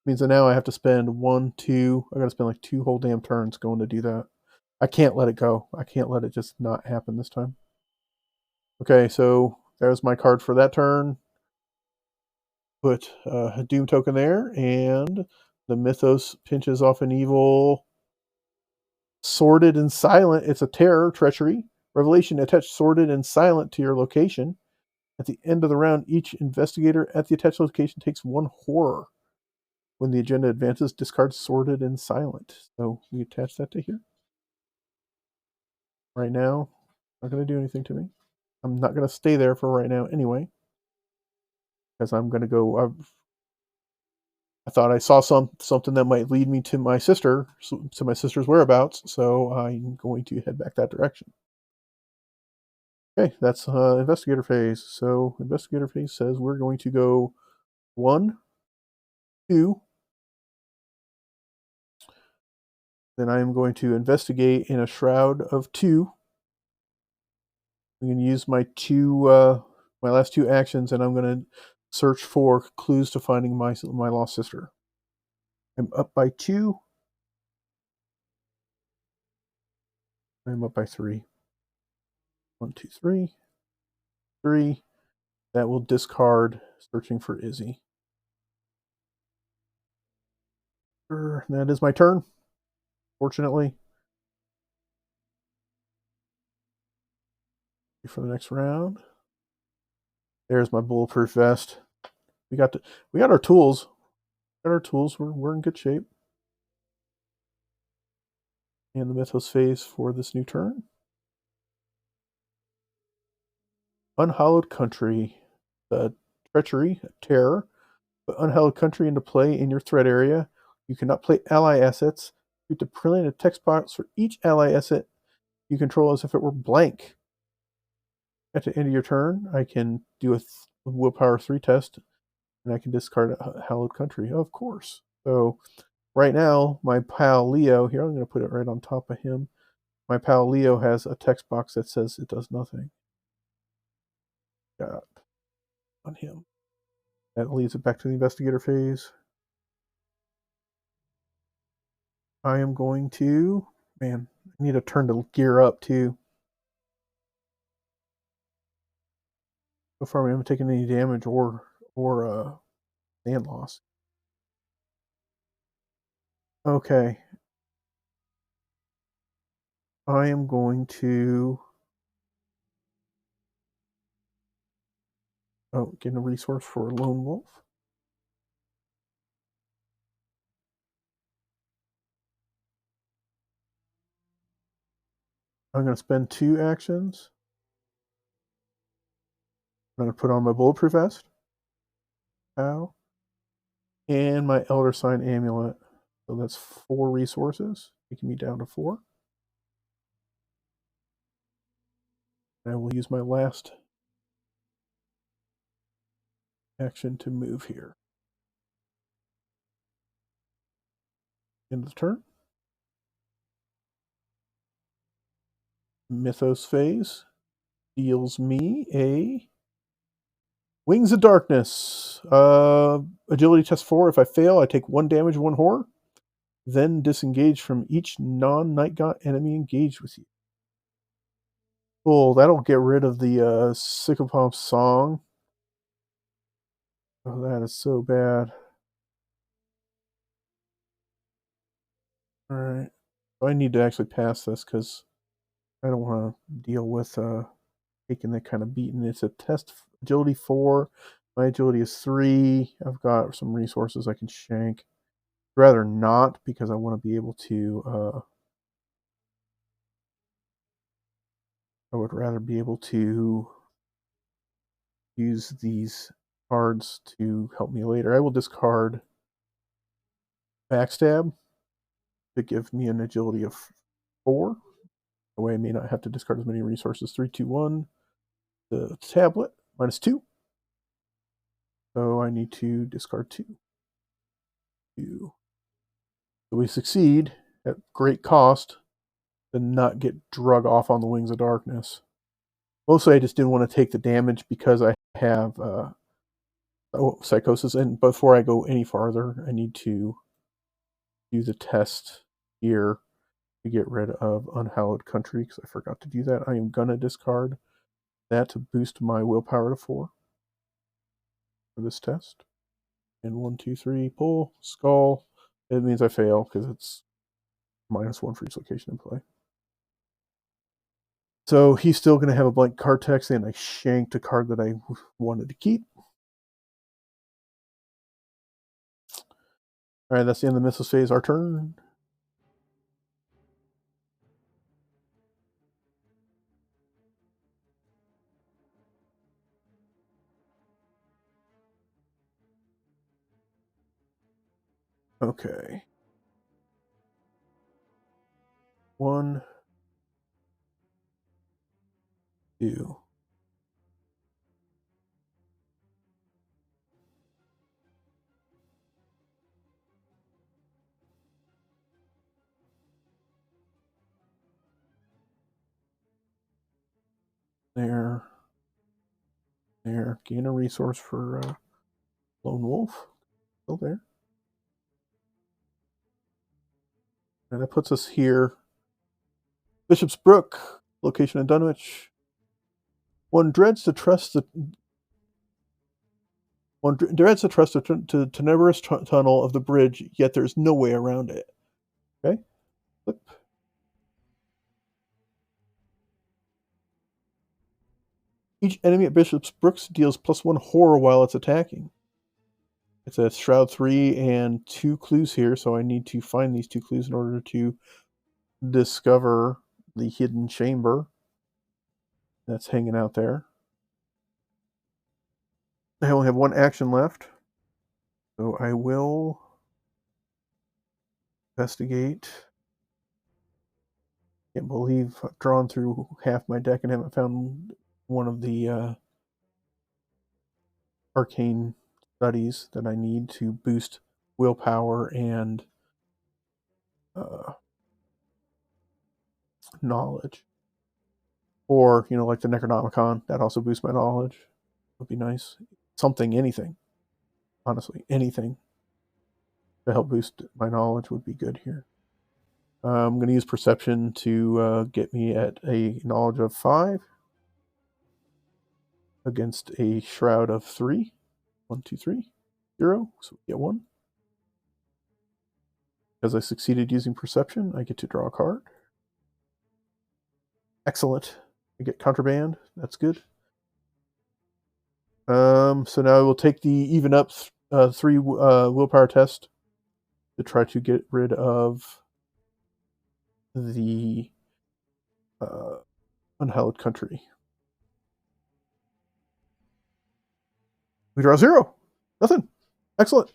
Means that now I have to spend 1, 2. I gotta spend like 2 whole damn turns going to do that. I can't let it go. I can't let it just not happen this time. Okay, so there's my card for that turn. Put a Doom token there, and the Mythos pinches off an evil. Sordid and Silent. It's a terror, treachery. Revelation, attach Sordid and Silent to your location. At the end of the round, each investigator at the attached location takes 1 horror. When the agenda advances, discard Sordid and Silent. So we attach that to here. Right now, not going to do anything to me. I'm not going to stay there for right now anyway. Because I'm going to go. I thought I saw something that might lead me to my sister, to my sister's whereabouts. So I'm going to head back that direction. Okay, that's investigator phase. So investigator phase says we're going to go 1, 2. Then I am going to investigate in a shroud of 2. I'm going to use my my last 2 actions, and I'm going to search for clues to finding my lost sister. I'm up by 2. I'm up by 3. 1, 2, 3. 3. That will discard Searching for Izzy. That is my turn, fortunately. For the next round. There's my bulletproof vest. We got our tools. Got our tools. We're in good shape. And the Mythos phase for this new turn. Unhallowed Country. The treachery, terror. Put Unhallowed Country into play in your threat area. You cannot play ally assets. You have to print in a text box for each ally asset you control as if it were blank. At the end of your turn, I can do a willpower 3 test, and I can discard Hallowed Country, of course. So right now, my pal Leo, here I'm going to put it right on top of him. My pal Leo has a text box that says it does nothing. Got on him. That leads it back to the investigator phase. I am going to, man, I need a turn to gear up too. So far, we haven't taken any damage or stand loss. Okay. I am going to get a resource for Lone Wolf. I'm going to spend 2 actions. I'm going to put on my bulletproof vest. Ow. And my Elder Sign Amulet. So that's 4 resources, taking me down to 4. I will use my last action to move here. End of the turn. Mythos phase deals me a Wings of Darkness. Agility test 4. If I fail, I take 1 damage, 1 horror. Then disengage from each non-Night God enemy engaged with you. Cool, that'll get rid of the Sycopomp Song. Oh, that is so bad. Alright. I need to actually pass this because I don't want to deal with taking that kind of beating. It's a test agility 4. My agility is 3. I've got some resources I can shank. I'd rather not because I want to be able to I would rather be able to use these cards to help me later. I will discard Backstab to give me an agility of 4. That way I may not have to discard as many resources. 3, 2, 1. The tablet, -2. So I need to discard 2. 2. So we succeed at great cost to not get drug off on the Wings of Darkness. Mostly I just didn't want to take the damage because I have Psychosis. And before I go any farther, I need to do the test here to get rid of Unhallowed Country because I forgot to do that. I am going to discard that to boost my willpower to 4 for this test. And 1, 2, 3, pull, skull. It means I fail because it's -1 for each location in play. So he's still going to have a blank card text, and I shanked a card that I wanted to keep. All right, that's the end of the Mythos phase. Our turn. Okay. 1, 2. There. There. Gain a resource for Lone Wolf. Still there. And that puts us here. Bishop's Brook, location in Dunwich. One dreads to trust the tenebrous tunnel of the bridge, yet there's no way around it. Okay. Flip. Each enemy at Bishop's Brooks deals +1 horror while it's attacking. It's a Shroud 3 and 2 clues here, so I need to find these 2 clues in order to discover the hidden chamber that's hanging out there. I only have 1 action left, so I will investigate. Can't believe I've drawn through half my deck and haven't found one of the arcane studies that I need to boost willpower and knowledge. Or, like the Necronomicon, that also boosts my knowledge. Would be nice. Something, anything. Honestly, anything to help boost my knowledge would be good here. I'm going to use Perception to get me at a knowledge of 5 against a Shroud of 3. 1, 2, 3, 0. So we get 1. Because I succeeded using Perception, I get to draw a card. Excellent. I get Contraband. That's good. So now I will take the even up 3 willpower test to try to get rid of the Unhallowed Country. We draw 0. Nothing. Excellent.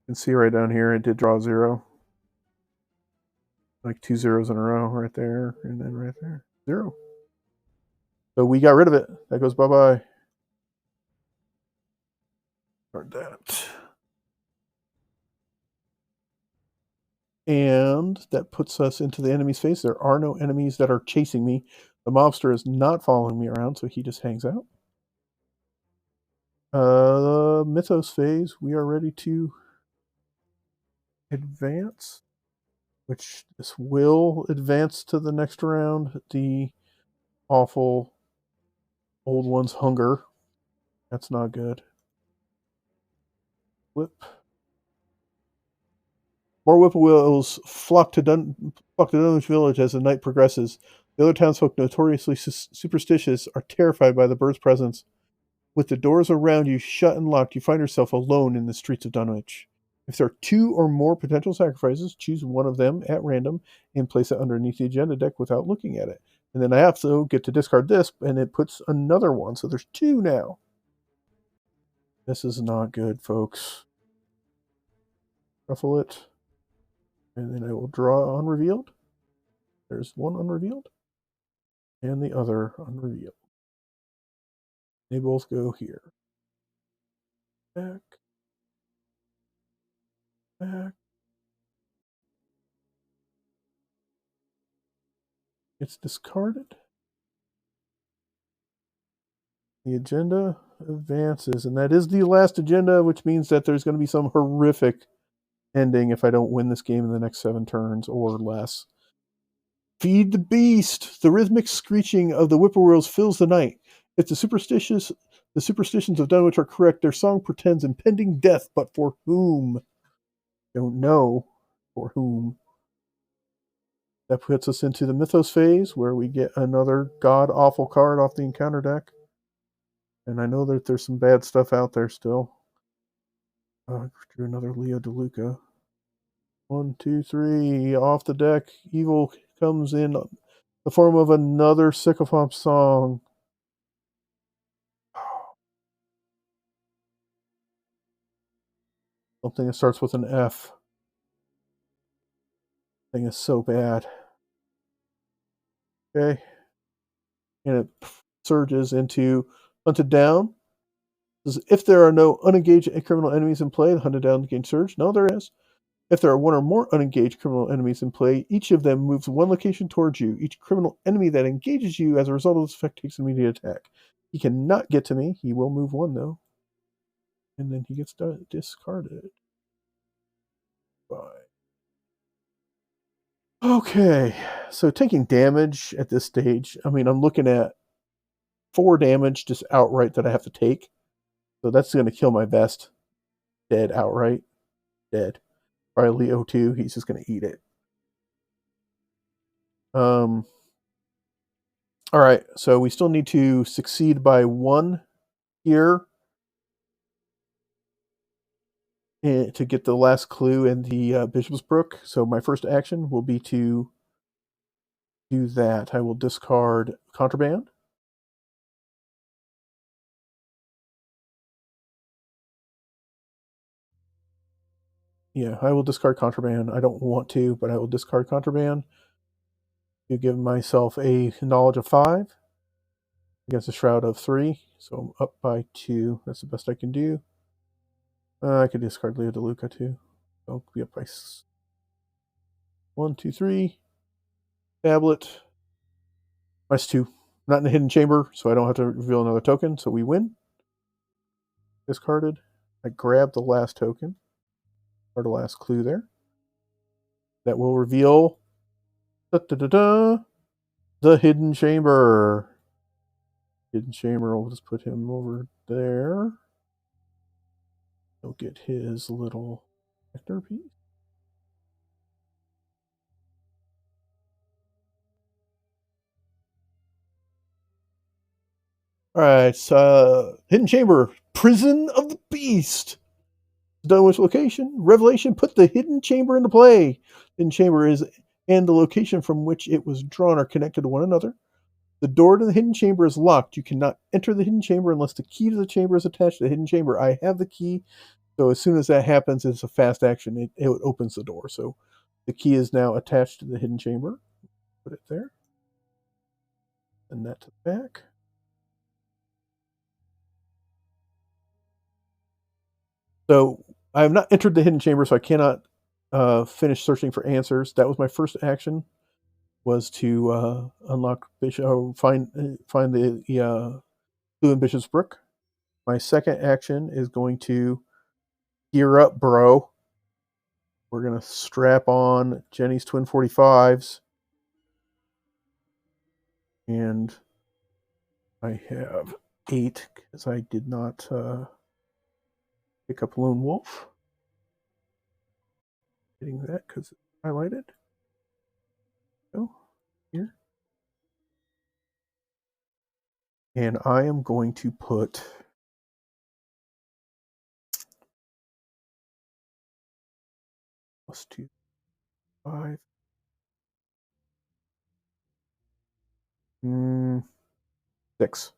can see right down here, it did draw 0. Like 2 zeros in a row right there, and then right there. 0. So we got rid of it. That goes bye-bye. Start that. And that puts us into the enemy's face. There are no enemies that are chasing me. The mobster is not following me around, so he just hangs out. Mythos phase, we are ready to advance, which this will advance to the next round. The awful old one's hunger. That's not good. Flip. More whippoorwills flock to Dunwich Village as the night progresses. The other townsfolk, notoriously superstitious, are terrified by the bird's presence. With the doors around you shut and locked, you find yourself alone in the streets of Dunwich. If there are 2 or more potential sacrifices, choose one of them at random and place it underneath the agenda deck without looking at it. And then I also get to discard this, and it puts another one. So there's 2 now. This is not good, folks. Shuffle it. And then I will draw unrevealed. There's one unrevealed. And the other unrevealed. They both go here. Back. Back. It's discarded. The agenda advances, and that is the last agenda, which means that there's going to be some horrific ending if I don't win this game in the next 7 turns or less. Feed the beast! The rhythmic screeching of the whippoorwills fills the night. If the superstitions of Dunwich are correct, their song portends impending death, but for whom? Don't know for whom. That puts us into the Mythos phase, where we get another god-awful card off the encounter deck. And I know that there's some bad stuff out there still. Drew another Leo DeLuca. 1, 2, 3. Off the deck. Evil comes in the form of another sycophant song. Something that starts with an F. Thing is so bad. Okay. And it surges into Hunted Down. If there are no unengaged criminal enemies in play, the Hunted Down gains surge. No, there is. If there are 1 or more unengaged criminal enemies in play, each of them moves 1 location towards you. Each criminal enemy that engages you as a result of this effect takes an immediate attack. He cannot get to me. He will move 1, though. And then he gets discarded. Bye. Okay, so taking damage at this stage, I mean, I'm looking at 4 damage just outright that I have to take. So that's going to kill my best. Dead outright. Dead. Probably Leo too. He's just going to eat it. All right, so we still need to succeed by 1 here to get the last clue in the Bishop's Brook. So my first action will be to do that. I will discard Contraband. Yeah, I will discard Contraband. I don't want to, but I will discard Contraband to give myself a knowledge of 5 against a shroud of 3. So I'm up by 2. That's the best I can do. I could discard Leo DeLuca too. So I'll be up by 1, 2, 3. Tablet. -2. Not in the hidden chamber, so I don't have to reveal another token. So we win. Discarded. I grab the last token, or the last clue there. That will reveal the hidden chamber. Hidden chamber, we'll just put him over there. He'll get his little nectar piece. Alright, so Hidden Chamber, Prison of the Beast. Dunwich location, Revelation, put the Hidden Chamber into play. Hidden Chamber is, and the location from which it was drawn are connected to one another. The door to the Hidden Chamber is locked. You cannot enter the Hidden Chamber unless the key to the chamber is attached to the Hidden Chamber. I have the key. So as soon as that happens, it's a fast action. It opens the door. So the key is now attached to the hidden chamber. Put it there. And that to the back. So I have not entered the hidden chamber, so I cannot finish searching for answers. That was my first action, was to unlock Bishop, find the clue in Bishop's Brook. My second action is going to gear up, bro. We're going to strap on Jenny's twin 45s. And I have 8 because I did not pick up Lone Wolf. Getting that because it's highlighted. So, here. And I am going to put +2, 5. 6.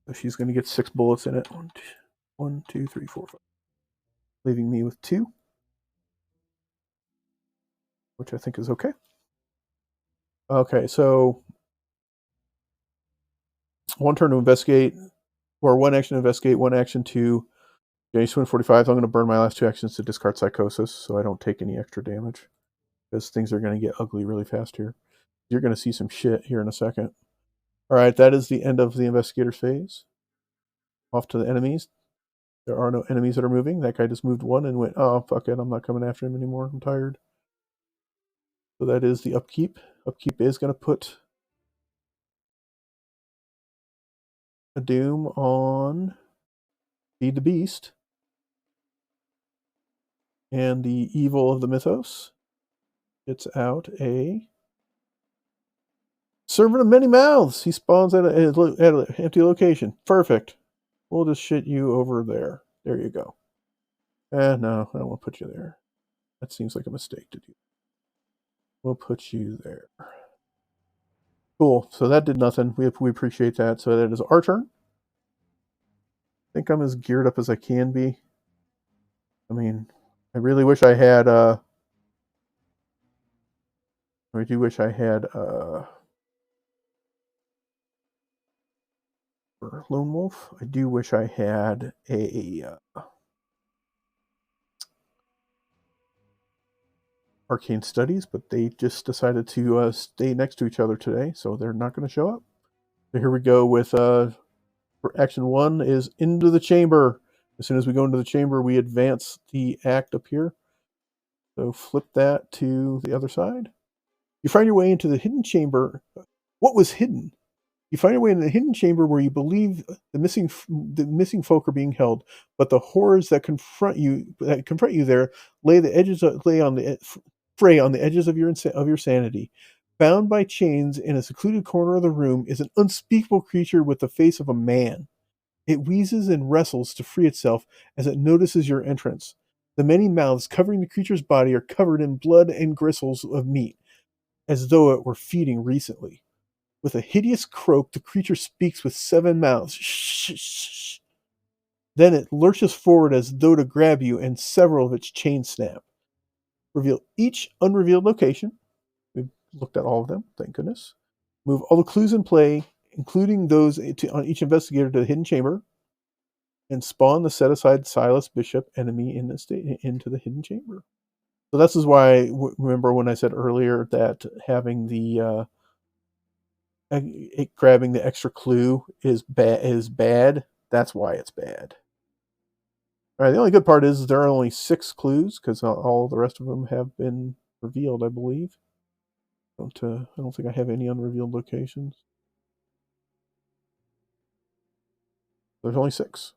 So she's going to get 6 bullets in it. 1, 2, 3, 4, 5. Leaving me with 2, which I think is okay. Okay, so 1 turn to investigate, or 1 action to investigate, 1 action to Jenny's twin 45s. I'm going to burn my last 2 actions to discard Psychosis, so I don't take any extra damage, because things are going to get ugly really fast here. You're going to see some shit here in a second. All right, that is the end of the investigator's phase. Off to the enemies. There are no enemies that are moving. That guy just moved 1 and went, oh, fuck it, I'm not coming after him anymore. I'm tired. So that is the upkeep. Upkeep is going to put a doom on Feed the Beast. And the evil of the mythos gets out a Servant of Many Mouths. He spawns at an empty location. Perfect. We'll just shit you over there. There you go. No, I don't want to put you there. That seems like a mistake to do. We'll put you there. Cool. So that did nothing. We appreciate that. So that is our turn. I think I'm as geared up as I can be. I mean, I really wish I had I do wish I had for Lone Wolf. I do wish I had a Arcane Studies, but they just decided to stay next to each other today, so they're not going to show up. So here we go with for action 1 is into the chamber. As soon as we go into the chamber, we advance the act up here. So flip that to the other side. You find your way into the hidden chamber. What was hidden? You find your way in the hidden chamber where you believe the missing folk are being held, but the horrors that confront you there lay on the edges of your sanity. Bound by chains in a secluded corner of the room is an unspeakable creature with the face of a man. It wheezes and wrestles to free itself as it notices your entrance. The many mouths covering the creature's body are covered in blood and gristles of meat, as though it were feeding recently. With a hideous croak, the creature speaks with 7 mouths. Shh, shh, shh. Then it lurches forward as though to grab you, and several of its chains snap. Reveal each unrevealed location. We've looked at all of them, thank goodness. Move all the clues in play, including those on each investigator, to the hidden chamber, and spawn the set-aside Silas Bishop enemy into the hidden chamber. So this is why, remember when I said earlier that having the grabbing the extra clue is bad. That's why it's bad. All right, the only good part is there are only 6 clues because all the rest of them have been revealed, I believe. I don't think I have any unrevealed locations. There's only 6.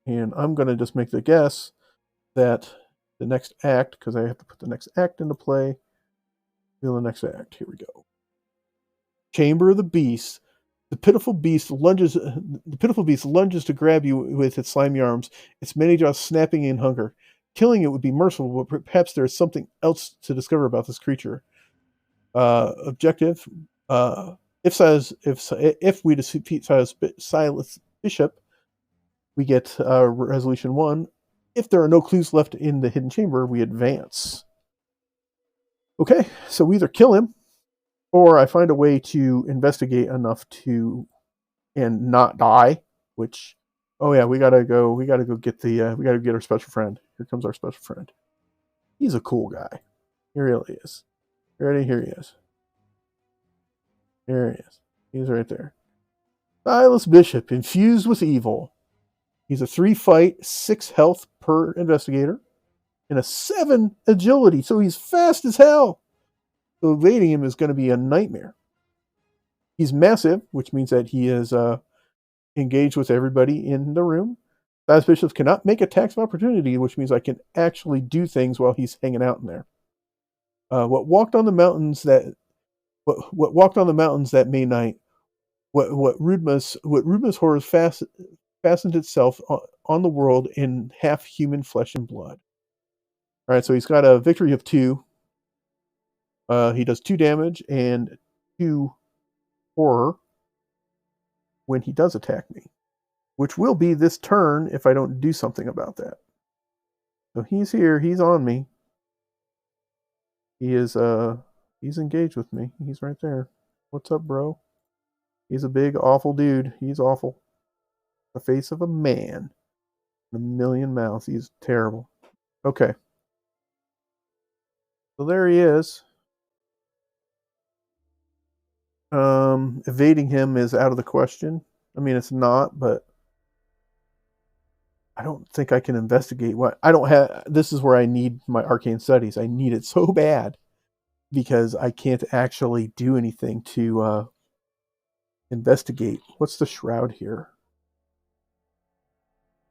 And I'm going to just make the guess that the next act, because I have to put the next act into play. Feel the next act. Here we go. Chamber of the Beast. The pitiful beast lunges to grab you with its slimy arms, its many jaws snapping in hunger. Killing it would be merciful, but perhaps there is something else to discover about this creature. Objective: if we defeat Silas Bishop, we get resolution 1. If there are no clues left in the hidden chamber, we advance. Okay, so we either kill him, or I find a way to investigate enough to and not die. Which, oh yeah, we gotta go get we gotta get our special friend. Here comes our special friend. He's a cool guy. He really is. Ready? Here he is. There he is. He's right there. Silas Bishop, infused with evil. He's a 3 fight, 6 health per investigator, and a 7 agility, so he's fast as hell. So evading him is going to be a nightmare. He's massive, which means that he is engaged with everybody in the room. Silas Bishop cannot make attacks of opportunity, which means I can actually do things while he's hanging out in there. What walked on the mountains that May night? What Rudma's horrors fastened itself on the world in half human flesh and blood. All right, so he's got a victory of 2. He does 2 damage and 2 horror when he does attack me, which will be this turn if I don't do something about that. So he's here. He's on me. He is he's engaged with me. He's right there. What's up, bro? He's a big, awful dude. He's awful. The face of a man. A million mouths. He's terrible. Okay. So there he is. Evading him is out of the question. I mean, it's not, but I don't think I can investigate what I don't have. This is where I need my arcane studies. I need it so bad because I can't actually do anything to investigate. What's the shroud here?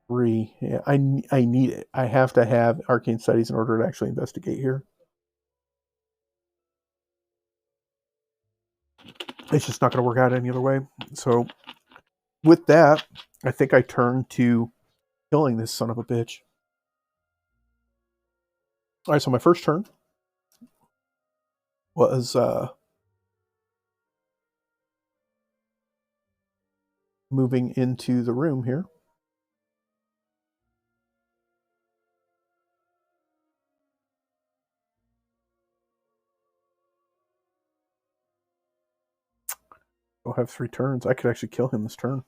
3. Yeah, I need it. I have to have arcane studies in order to actually investigate here. It's just not going to work out any other way. So with that, I think I turn to killing this son of a bitch. All right, so my first turn was moving into the room here. I'll have 3 turns. I could actually kill him this turn.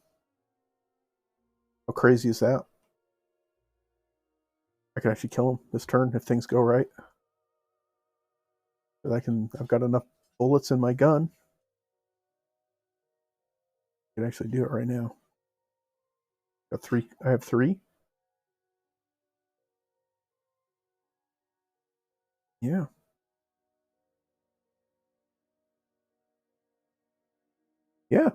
How crazy is that? I can actually kill him this turn if things go right. But I've got enough bullets in my gun. I can actually do it right now. Got 3. I have 3. Yeah. Yeah.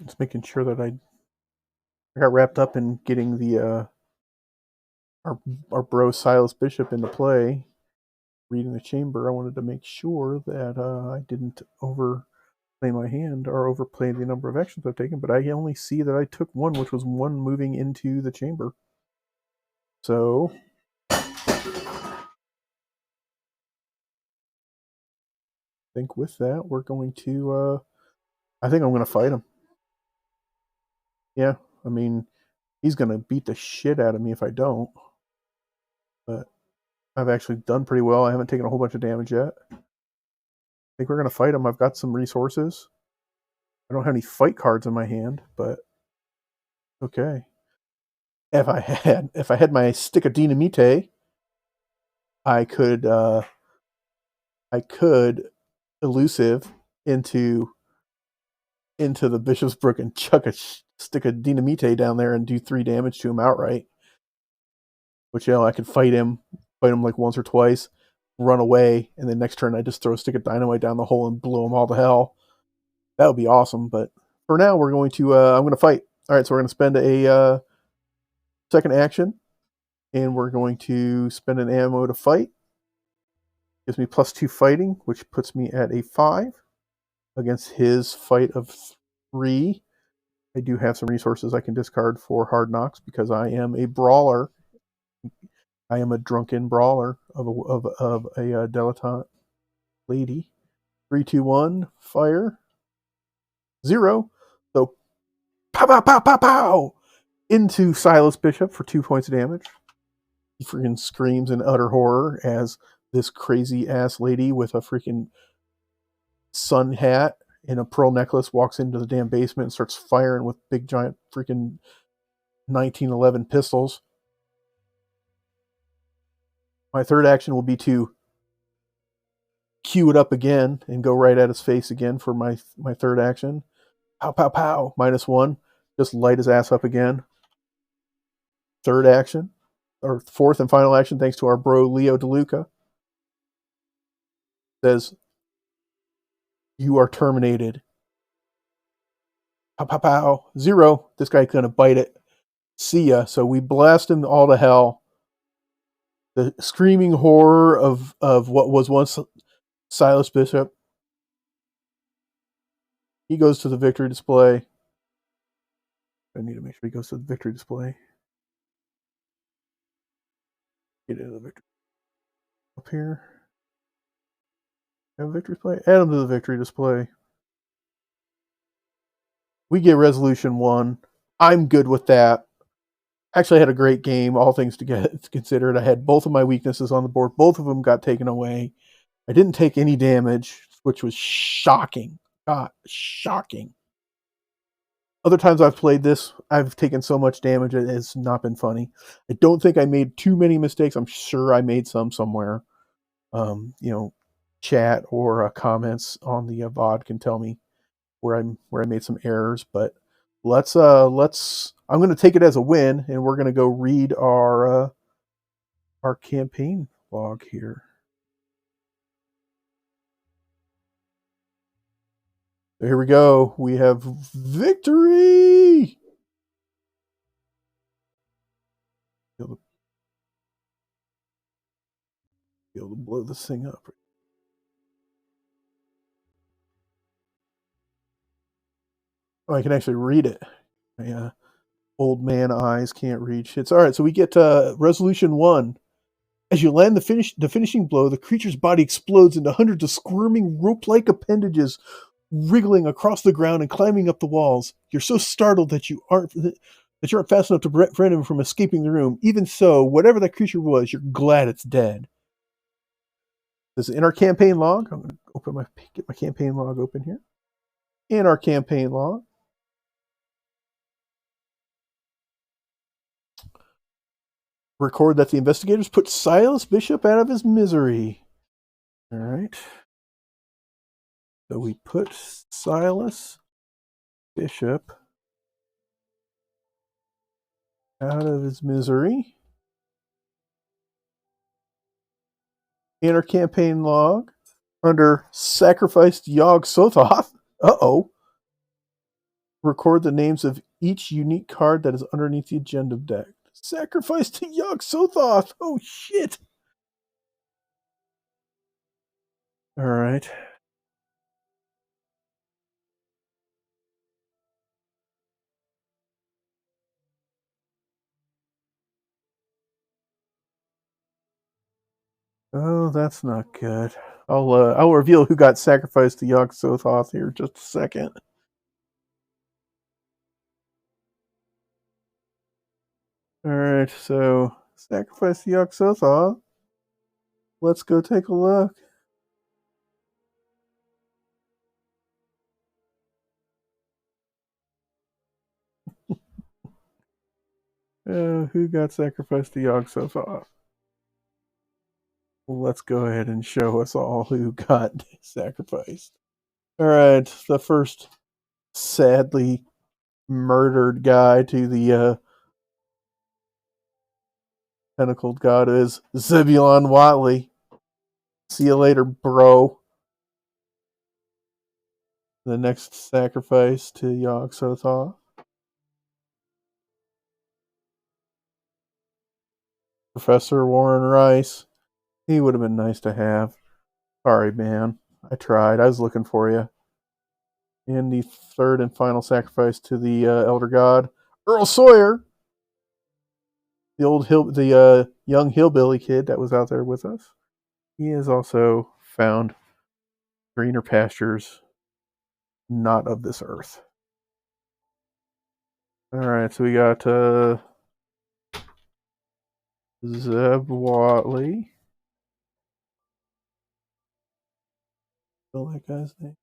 Just making sure that I got wrapped up in getting the our bro Silas Bishop into play. Reading the chamber, I wanted to make sure that I didn't overplay my hand or overplay the number of actions I've taken, but I only see that I took 1, which was 1 moving into the chamber. So I think with that, we're going to I think I'm going to fight him. Yeah, I mean, he's going to beat the shit out of me if I don't. But I've actually done pretty well. I haven't taken a whole bunch of damage yet. I think we're going to fight him. I've got some resources. I don't have any fight cards in my hand, but okay. If I had my stick of dynamite, I could elusive into the Bishop's Brook and chuck a stick of dynamite down there and do 3 damage to him outright. Which, I could fight him like once or twice, run away, and then next turn I just throw a stick of dynamite down the hole and blow him all to hell. That would be awesome, but for now we're going to I'm going to fight. All right, so we're going to spend a second action, and we're going to spend an ammo to fight. Gives me +2 fighting, which puts me at a 5 against his fight of 3. I do have some resources I can discard for hard knocks because I am a brawler. I am a drunken brawler of a dilettante lady. 3, 2, 1, fire. 0. So, pow, pow, pow, pow, pow! Into Silas Bishop for 2 points of damage. He freaking screams in utter horror as this crazy ass lady with a freaking sun hat and a pearl necklace walks into the damn basement and starts firing with big giant freaking 1911 pistols. My third action will be to cue it up again and go right at his face again for my third action. Pow, pow, pow. -1. Just light his ass up again. Third action, or fourth and final action, thanks to our bro Leo DeLuca, says, "You are terminated." Pow, pow, pow. 0. This guy's going to bite it. See ya. So we blast him all to hell. The screaming horror of what was once Silas Bishop. He goes to the victory display. I need to make sure he goes to the victory display. Get into the victory. Up here. Have a victory display? Add him to the victory display. We get resolution 1. I'm good with that. Actually, I had a great game, all things considered. I had both of my weaknesses on the board. Both of them got taken away. I didn't take any damage, which was shocking. Shocking. Other times I've played this, I've taken so much damage, it has not been funny. I don't think I made too many mistakes. I'm sure I made some somewhere. Chat or comments on the VOD can tell me where I made some errors, but let's I'm going to take it as a win, and we're going to go read our campaign log here. So here we go. We have victory. Be able to blow this thing up. Oh, I can actually read it. My old man eyes can't reach. It's all right. So we get resolution 1. As you land the finishing blow, the creature's body explodes into hundreds of squirming rope-like appendages wriggling across the ground and climbing up the walls. You're so startled that you aren't fast enough to prevent him from escaping the room. Even so, whatever that creature was, you're glad it's dead. This is in our campaign log. I'm going to get my campaign log open here. In our campaign log, record that the investigators put Silas Bishop out of his misery. All right. So we put Silas Bishop out of his misery. In our campaign log, under Sacrificed Yog Sothoth, record the names of each unique card that is underneath the agenda deck. Sacrifice to Yog Sothoth! Oh, shit! Alright. Oh, that's not good. I'll reveal who got sacrificed to Yog Sothoth here in just a second. Alright, so sacrifice to Yog Sothoth. Let's go take a look. Who got sacrificed to Yog Sothoth? Let's go ahead and show us all who got sacrificed. Alright, the first sadly murdered guy to the Pentacled God is Zebulon Watley. See you later, bro. The next sacrifice to Yog Sothoth. Professor Warren Rice. He would have been nice to have. Sorry, man. I tried. I was looking for you. And the third and final sacrifice to the elder god, Earl Sawyer, the young hillbilly kid that was out there with us. He has also found greener pastures, not of this earth. All right, so we got Zeb Watley. Spell that guy's name.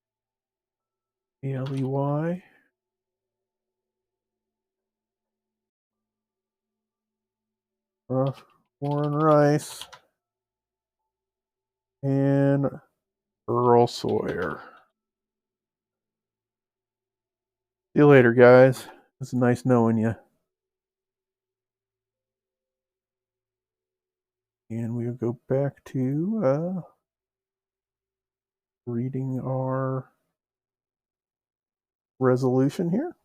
Aley. Warren Rice. And Earl Sawyer. See you later, guys. It's nice knowing you. And we'll go back to reading our resolution here.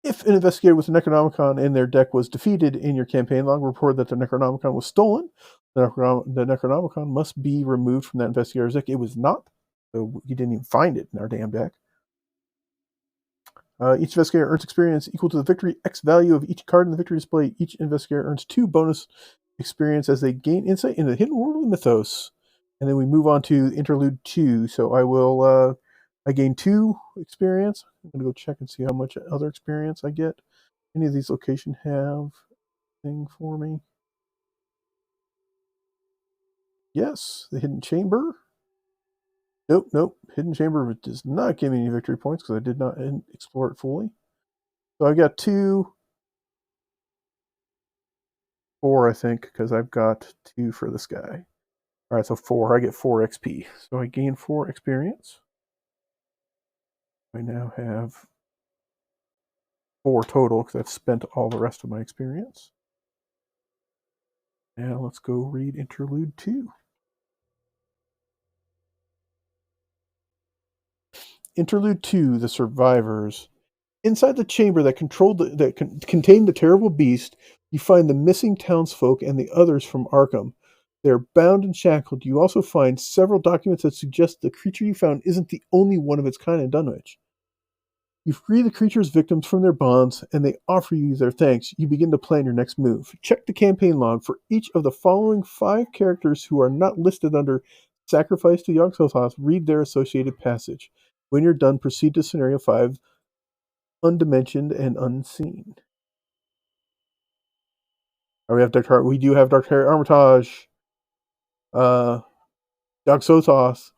If an investigator with a Necronomicon in their deck was defeated in your campaign log, report that the Necronomicon was stolen. The Necronomicon must be removed from that investigator's deck. It was not, so you didn't even find it in our damn deck. Each investigator earns experience equal to the victory X value of each card in the victory display. Each investigator earns 2 bonus experience as they gain insight into the hidden world of the mythos. And then we move on to interlude 2. So I gain 2 experience. I'm going to go check and see how much other experience I get. Any of these locations have thing for me? Yes, the hidden chamber. Nope. Hidden chamber does not give me any victory points because I did not explore it fully. So I got 4, I think, because I've got 2 for this guy. All right, so 4. I get 4 XP. So I gain 4 experience. I now have 4 total because I've spent all the rest of my experience. Now let's go read interlude 2. Interlude 2, The Survivors. Inside the chamber that contained the terrible beast, you find the missing townsfolk and the others from Arkham. They are bound and shackled. You also find several documents that suggest the creature you found isn't the only one of its kind in Dunwich. You free the creature's victims from their bonds, and they offer you their thanks. You begin to plan your next move. Check the campaign log for each of the following 5 characters who are not listed under Sacrifice to Yog-Sothoth. Read their associated passage. When you're done, proceed to Scenario 5, Undimensioned and Unseen. We do have Dr. Harry Armitage, Yog-Sothoth.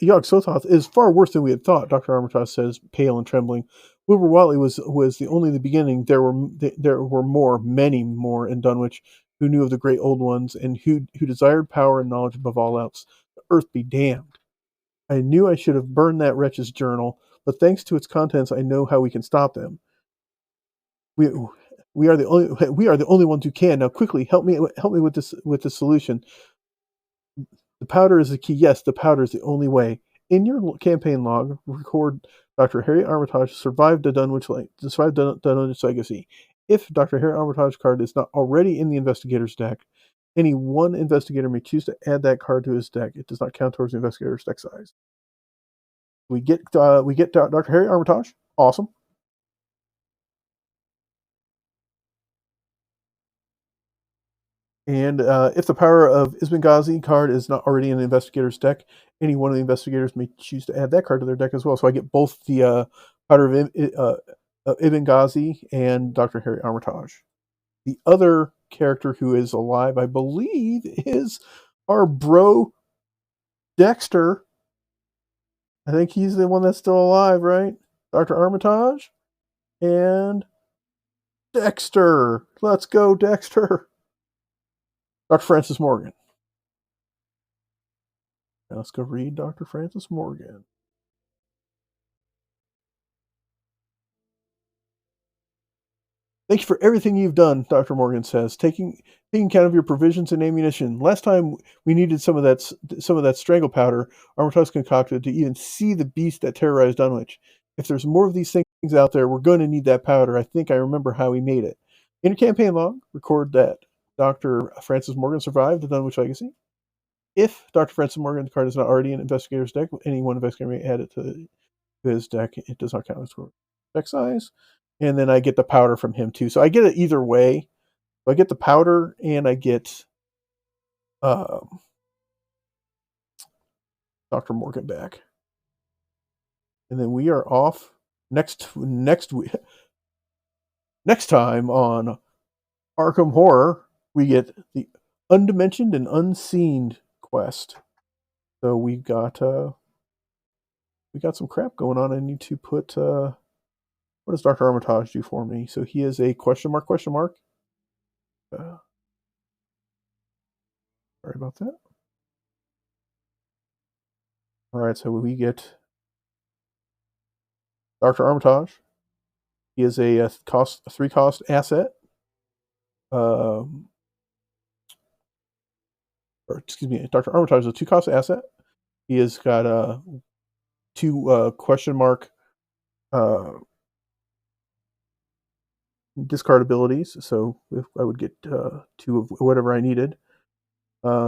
Yog-Sothoth is far worse than we had thought, Dr. Armitage says, pale and trembling. Wilbur Watley was only the beginning. There were many more in Dunwich who knew of the great old ones and who desired power and knowledge above all else. The earth be damned. I knew I should have burned that wretch's journal, but thanks to its contents, I know how we can stop them. We are the only ones who can. Now, quickly, help me with this solution. The powder is the key. Yes, the powder is the only way. In your campaign log, record Dr. Harry Armitage survived the Dunwich Legacy. If Dr. Harry Armitage card is not already in the investigator's deck, any one investigator may choose to add that card to his deck. It does not count towards the investigator's deck size. We get Dr. Harry Armitage. Awesome. And if the power of Isbangazi card is not already in the investigator's deck, any one of the investigators may choose to add that card to their deck as well. So I get both the power of Ibn and Dr. Harry Armitage. The other character who is alive, I believe, is our bro Dexter. I think he's the one that's still alive, right? Dr. Armitage and Dexter. Let's go, Dexter. Dr. Francis Morgan. Now let's go read Dr. Francis Morgan. Thank you for everything you've done, Dr. Morgan says, taking count of your provisions and ammunition. Last time we needed some of that strangle powder Armitage concocted to even see the beast that terrorized Dunwich. If there's more of these things out there, we're going to need that powder. I think I remember how we made it. In your campaign log, record that Dr. Francis Morgan survived the Dunwich Legacy. If Dr. Francis Morgan's card is not already in Investigator's deck, any one investigator may add it to his deck. It does not count as deck size. And then I get the powder from him too. So I get it either way. I get the powder and I get Dr. Morgan back. And then we are off next time on Arkham Horror. We get the Undimensioned and Unseen quest. So we got some crap going on. I need to put what does Dr. Armitage do for me? So he is a question mark. Sorry about that. All right, so we get Dr. Armitage. He is a 3-cost asset. Or excuse me, Dr. Armitage is a 2-cost asset. He has got 2 question mark discard abilities. So if I would get 2 of whatever I needed.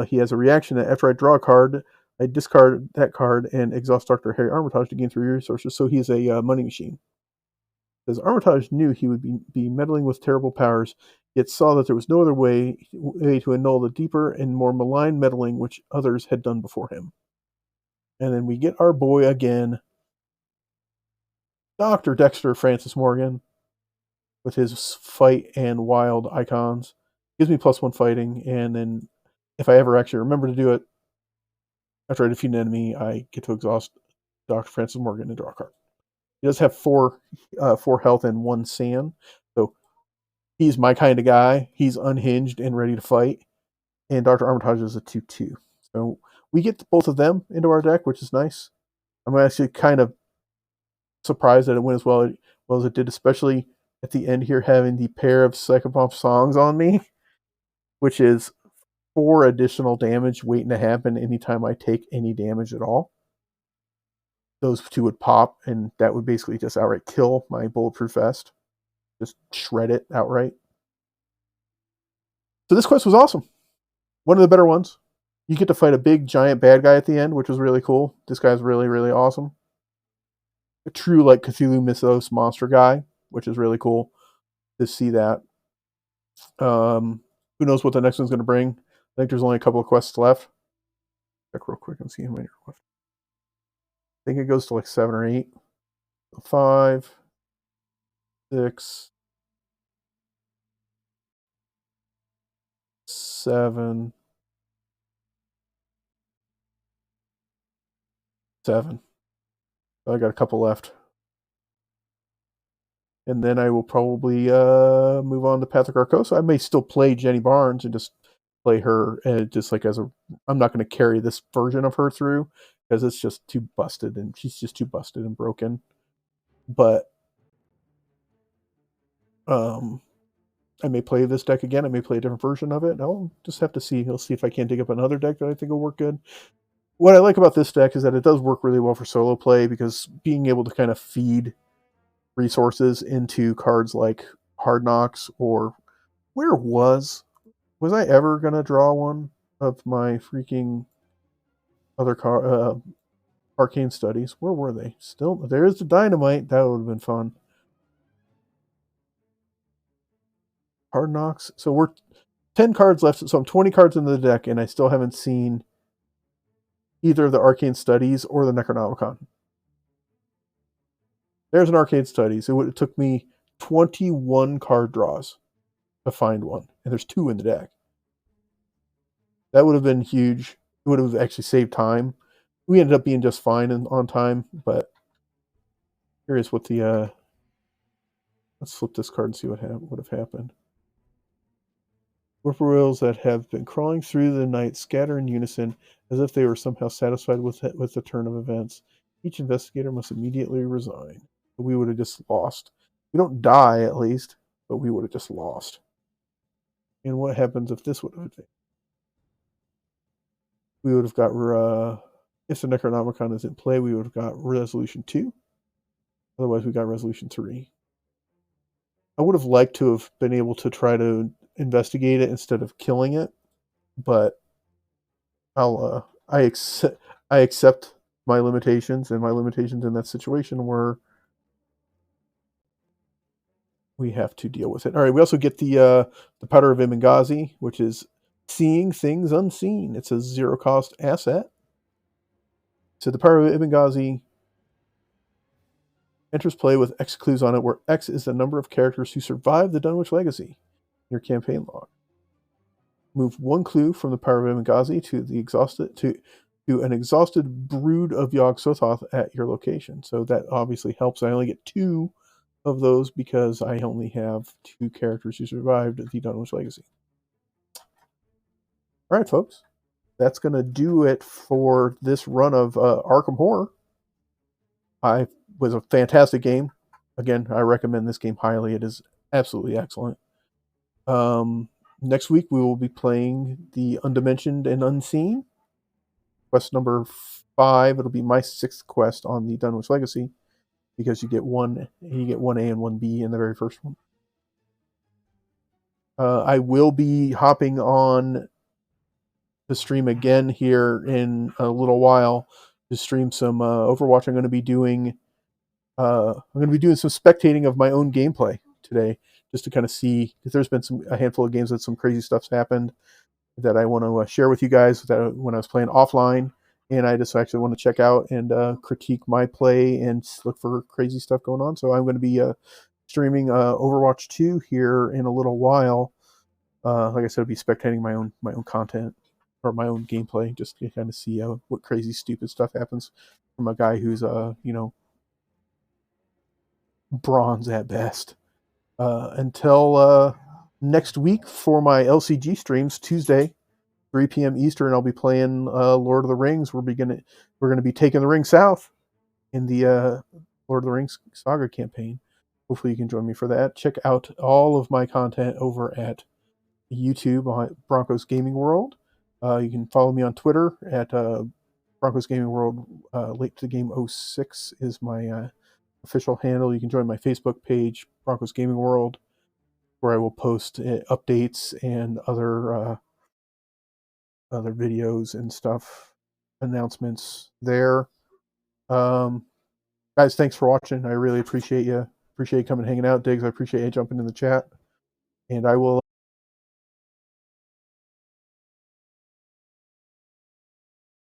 He has a reaction that after I draw a card, I discard that card and exhaust Dr. Harry Armitage to gain 3 resources. So he's a money machine. As Armitage knew he would be meddling with terrible powers, yet saw that there was no other way to annul the deeper and more malign meddling which others had done before him. And then we get our boy again, Dr. Dexter Francis Morgan, with his fight and wild icons. Gives me +1 fighting, and then if I ever actually remember to do it, after I defeat an enemy, I get to exhaust Dr. Francis Morgan and draw a card. He does have 4 health and 1 sand, so he's my kind of guy. He's unhinged and ready to fight. And Dr. Armitage is a 2/2. So we get both of them into our deck, which is nice. I'm actually kind of surprised that it went as well as it did, especially at the end here, having the pair of Psychopomp songs on me, which is 4 additional damage waiting to happen anytime I take any damage at all. Those 2 would pop, and that would basically just outright kill my Bulletproof Vest. Just shred it outright. So this quest was awesome. One of the better ones. You get to fight a big, giant bad guy at the end, which was really cool. This guy's really, really awesome. A true, like, Cthulhu Mythos monster guy, which is really cool to see that. Who knows what the next one's going to bring. I think there's only a couple of quests left. Check real quick and see how many are left. I think it goes to like 7 or 8. 5, 6, 7, 7. So I got a couple left. And then I will probably move on to Patrick Arcosa. I may still play Jenny Barnes and just play her just like as a... I'm not going to carry this version of her through because it's just too busted, and she's just too busted and broken. But I may play this deck again. I may play a different version of it. I'll just have to see. I'll see if I can't dig up another deck that I think will work good. What I like about this deck is that it does work really well for solo play, because being able to kind of feed resources into cards like Hard Knocks, or where was I ever going to draw one of my freaking other Arcane Studies? Where were they? Still, there's the Dynamite. That would have been fun. Hard Knocks. So we're 10 cards left. So I'm 20 cards into the deck, and I still haven't seen either the Arcane Studies or the Necronomicon. There's an Arcane Studies. It took me 21 card draws to find one, and there's 2 in the deck. That would have been huge. It would have actually saved time. We ended up being just fine on time, but curious what the... let's flip this card and see what would have happened. Whippoorwills that have been crawling through the night scatter in unison as if they were somehow satisfied with the turn of events. Each investigator must immediately resign. We would have just lost. We don't die, at least, but we would have just lost. And what happens if this would have advanced? We would have got... if the Necronomicon is in play, we would have got Resolution 2. Otherwise, we got Resolution 3. I would have liked to have been able to try to investigate it instead of killing it, but I accept my limitations, and my limitations in that situation were we have to deal with it. All right, we also get the powder of Imangazi, which is seeing things unseen. It's a zero cost asset. So the power of Imangazi enters play with X clues on it, where X is the number of characters who survived the Dunwich Legacy in your campaign log. Move one clue from the power of Imangazi to an exhausted brood of Yogg Sothoth at your location. So that obviously helps. I only get 2 of those because I only have 2 characters who survived the Dunwich Legacy. All right, folks. That's going to do it for this run of Arkham Horror. I was a fantastic game. Again, I recommend this game highly. It is absolutely excellent. Next week, we will be playing the Undimensioned and Unseen. Quest number 5. It'll be my 6th quest on the Dunwich Legacy because you get 1A and 1B in the very first one. I will be hopping on the stream again here in a little while to stream some Overwatch. I'm going to be doing some spectating of my own gameplay today, just to kind of see, because there's been a handful of games that some crazy stuff's happened that I want to share with you guys that when I was playing offline, and I just actually want to check out and critique my play and look for crazy stuff going on. So I'm going to be streaming Overwatch 2 here in a little while. Like I said, I'll be spectating my own content or my own gameplay, just to kind of see what crazy, stupid stuff happens from a guy who's bronze at best. Until next week for my LCG streams, Tuesday, 3 p.m. Eastern, I'll be playing Lord of the Rings. We're going to be taking the ring south in the Lord of the Rings Saga campaign. Hopefully you can join me for that. Check out all of my content over at YouTube on Broncos Gaming World. You can follow me on Twitter at Broncos Gaming World. Late to the Game 06 is my official handle. You can join my Facebook page, Broncos Gaming World, where I will post updates and other videos and stuff, announcements there. Guys, thanks for watching. I really appreciate you. Appreciate you coming and hanging out, Diggs. I appreciate you jumping in the chat. And I will